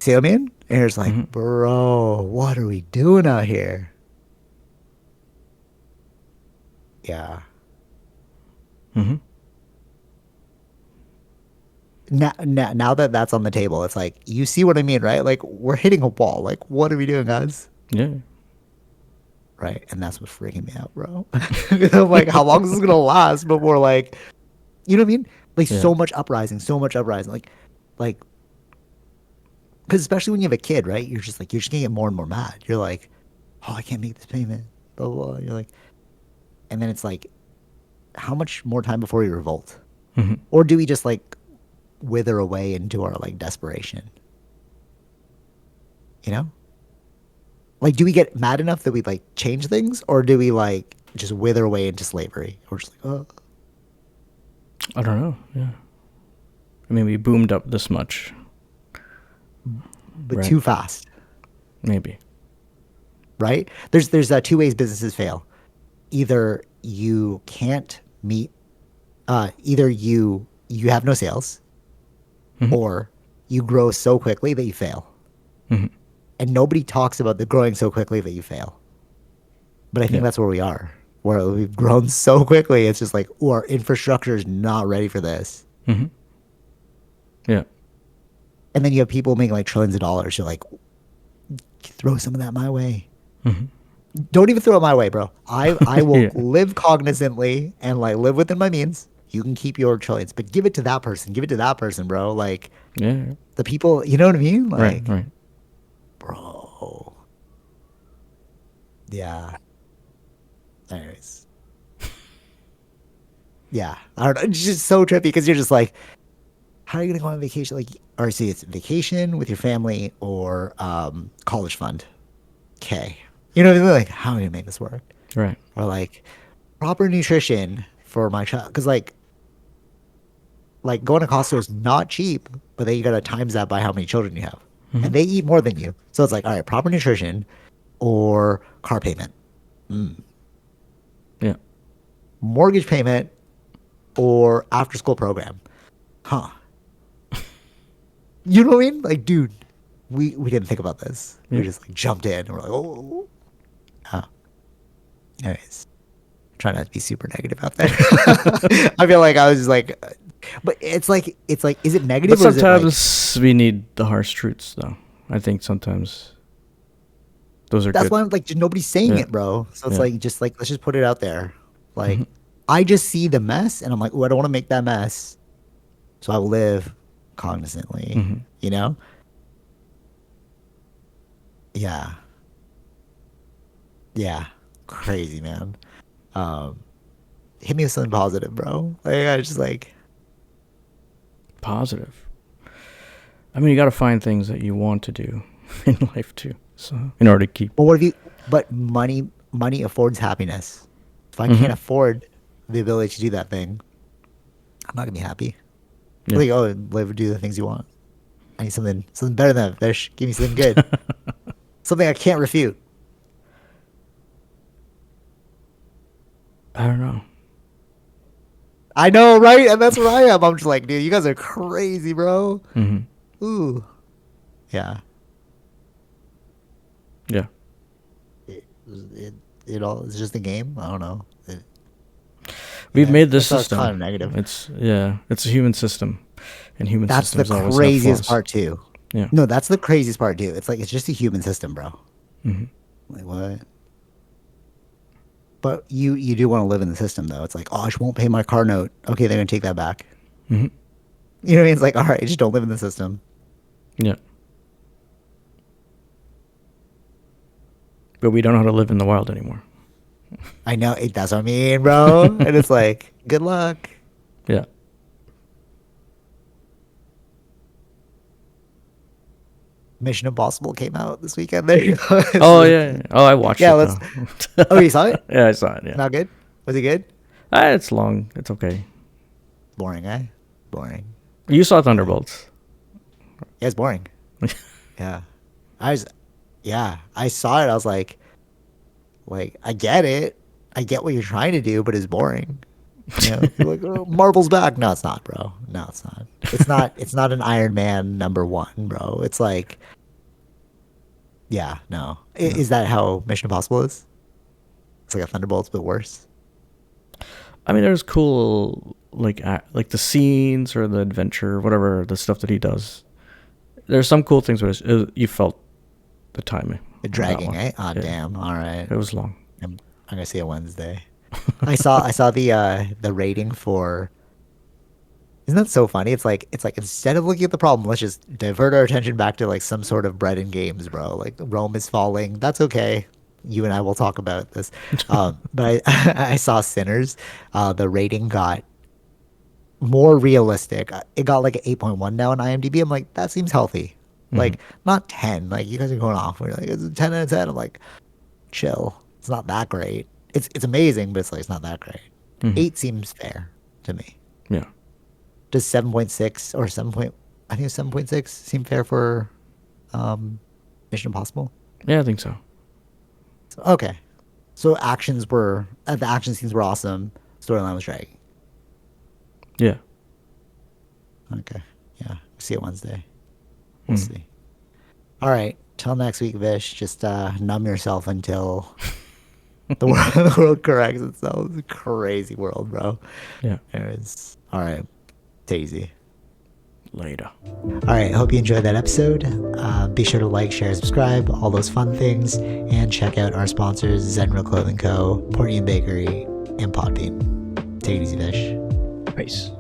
See what I mean? And it's like, Mm-hmm. bro, what are we doing out here? Yeah. Mm-hmm. Now that that's on the table, it's like, you see what I mean, right? Like, we're hitting a wall. Like, what are we doing, guys? Yeah. Right? And that's what's freaking me out, bro. I'm like, how long is this gonna last before, like, you know what I mean? Like, Yeah. so much uprising, so much uprising. Like, because especially when you have a kid, right? You're just gonna get more and more mad. You're like, oh, I can't make this payment. Blah blah. Blah. You're like, and then it's like, how much more time before you revolt, Mm-hmm. or do we just like wither away into our like desperation? You know, like, do we get mad enough that we like change things, or do we like just wither away into slavery? We're just like, oh, I don't know. Yeah. I mean, we boomed up this much, but right? too fast, Maybe. right? There's two ways businesses fail. Either you can't meet, either you have no sales, Mm-hmm. or you grow so quickly that you fail. Mm-hmm. And nobody talks about the growing so quickly that you fail. But I think Yeah. that's where we are, where we've grown so quickly. It's just like, ooh, our infrastructure is not ready for this. Mm-hmm. Yeah. And then you have people making like trillions of dollars. You're like, throw some of that my way. Mm-hmm. Don't even throw it my way, bro. I will Yeah. live cognizantly and like live within my means. You can keep your trillions, but give it to that person. Give it to that person, bro. Like, Yeah. the people, you know what I mean? Right. Like, Right. bro. Yeah. Anyways. Yeah. I don't know. It's just so trippy because you're just like, how are you gonna go on vacation? Like, or see, it's vacation with your family or college fund. Okay. You know what I mean? Like, how am I gonna make this work? Right. Or like proper nutrition for my child. Because like going to Costco is not cheap, but then you gotta times that by how many children you have. Mm-hmm. And they eat more than you. So it's like, all right, proper nutrition or car payment. Yeah. Mortgage payment or after school program. Huh. You know what I mean? Like, dude, we didn't think about this. Yeah. We just like jumped in and we're like, oh. Huh. Anyways, try not to be super negative out there. I feel like I was just like, but it's like, is it But negative or is it like, sometimes we need the harsh truths, though. I think sometimes those are that's good. why I'm like, just nobody's saying Yeah. it, bro. So it's Yeah. like, just like, let's just put it out there. Like, Mm-hmm. I just see the mess and I'm like, oh, I don't want to make that mess. So I will live cognizantly, Mm-hmm. you know? Yeah. Yeah. Crazy, man. Um, hit me with something positive, bro. Like, I just like, Positive. I mean, you got to find things that you want to do in life too. So in order to keep. but what if you, but money affords happiness. If I Mhm. can't afford the ability to do that thing, I'm not gonna be happy. Yeah. Like, oh, live, do the things you want. I need something better than that fish. Give me something good. Something I can't refute. I don't know. I know, right? And that's where I am. I'm just like, dude, you guys are crazy, bro. Mm-hmm. Ooh. Yeah. Yeah. It all is just a game. I don't know. We've Yeah, made this that's system. kind of negative. It's a human system, and human That's the systems always have craziest flaws. part too. Yeah. No, that's the craziest part too. It's like it's just a human system, bro. Mm-hmm. Like what? But you do want to live in the system though. It's like, oh, I just won't pay my car note. Okay, they're gonna take that back. Mm-hmm. You know what I mean? It's like, all right, just don't live in the system. Yeah. But we don't know how to live in the wild anymore. I know that's what I mean, bro. And it's like, good luck. Yeah. Mission Impossible came out this weekend. There you go. Oh yeah. Oh, I watched Yeah, it. let's. Though. Oh, you saw it? Yeah, I saw it. Yeah. Not good. Was it good? It's long. It's okay. Boring, eh? Boring. You saw Thunderbolts. Yeah, it's boring. Yeah, I was. Yeah, I saw it. I was like I get it. I get what you're trying to do, but it's boring. You know, people are like, oh, Marvel's back. No, it's not, bro. No, it's not. It's not. It's not an Iron Man #1, bro. It's like, yeah, no. No. Is that how Mission Impossible is? It's like a Thunderbolts, but worse. I mean, there's cool like the scenes or the adventure, whatever the stuff that he does. There's some cool things, but you felt the timing The on that dragging, one. eh? Ah, Yeah, damn. All right. it was long. I'm gonna see it Wednesday. I saw the rating for. Isn't that so funny? It's like instead of looking at the problem, let's just divert our attention back to like some sort of bread and games, bro. Like Rome is falling. That's okay. You and I will talk about this. But I saw Sinners. The rating got more realistic. It got like an 8.1 now on IMDb. I'm like, that seems healthy. Hmm. Like not 10. Like you guys are going off. We're like, it's a 10 out of 10. I'm like, chill. It's not that great. It's amazing, but it's like it's not that great. Hmm. 8 seems fair to me. Yeah. Does 7.6 or 7 point, I think it's 7.6 seem fair for um, Mission Impossible? Yeah, I think so. So, okay. So the action scenes were awesome. Storyline was dragging. Yeah. Okay. Yeah. See it Wednesday. We'll Hmm. see. All right. Till next week, Vish. Just numb yourself until the world, the world corrects itself. It's a crazy world, bro. Yeah. It's all right. Take it easy. Later. All right. Hope you enjoyed that episode. Be sure to like, share, subscribe, all those fun things, and check out our sponsors: Zenro Clothing Co., Portian Bakery, and Podbean. Take it easy, Vish. Peace.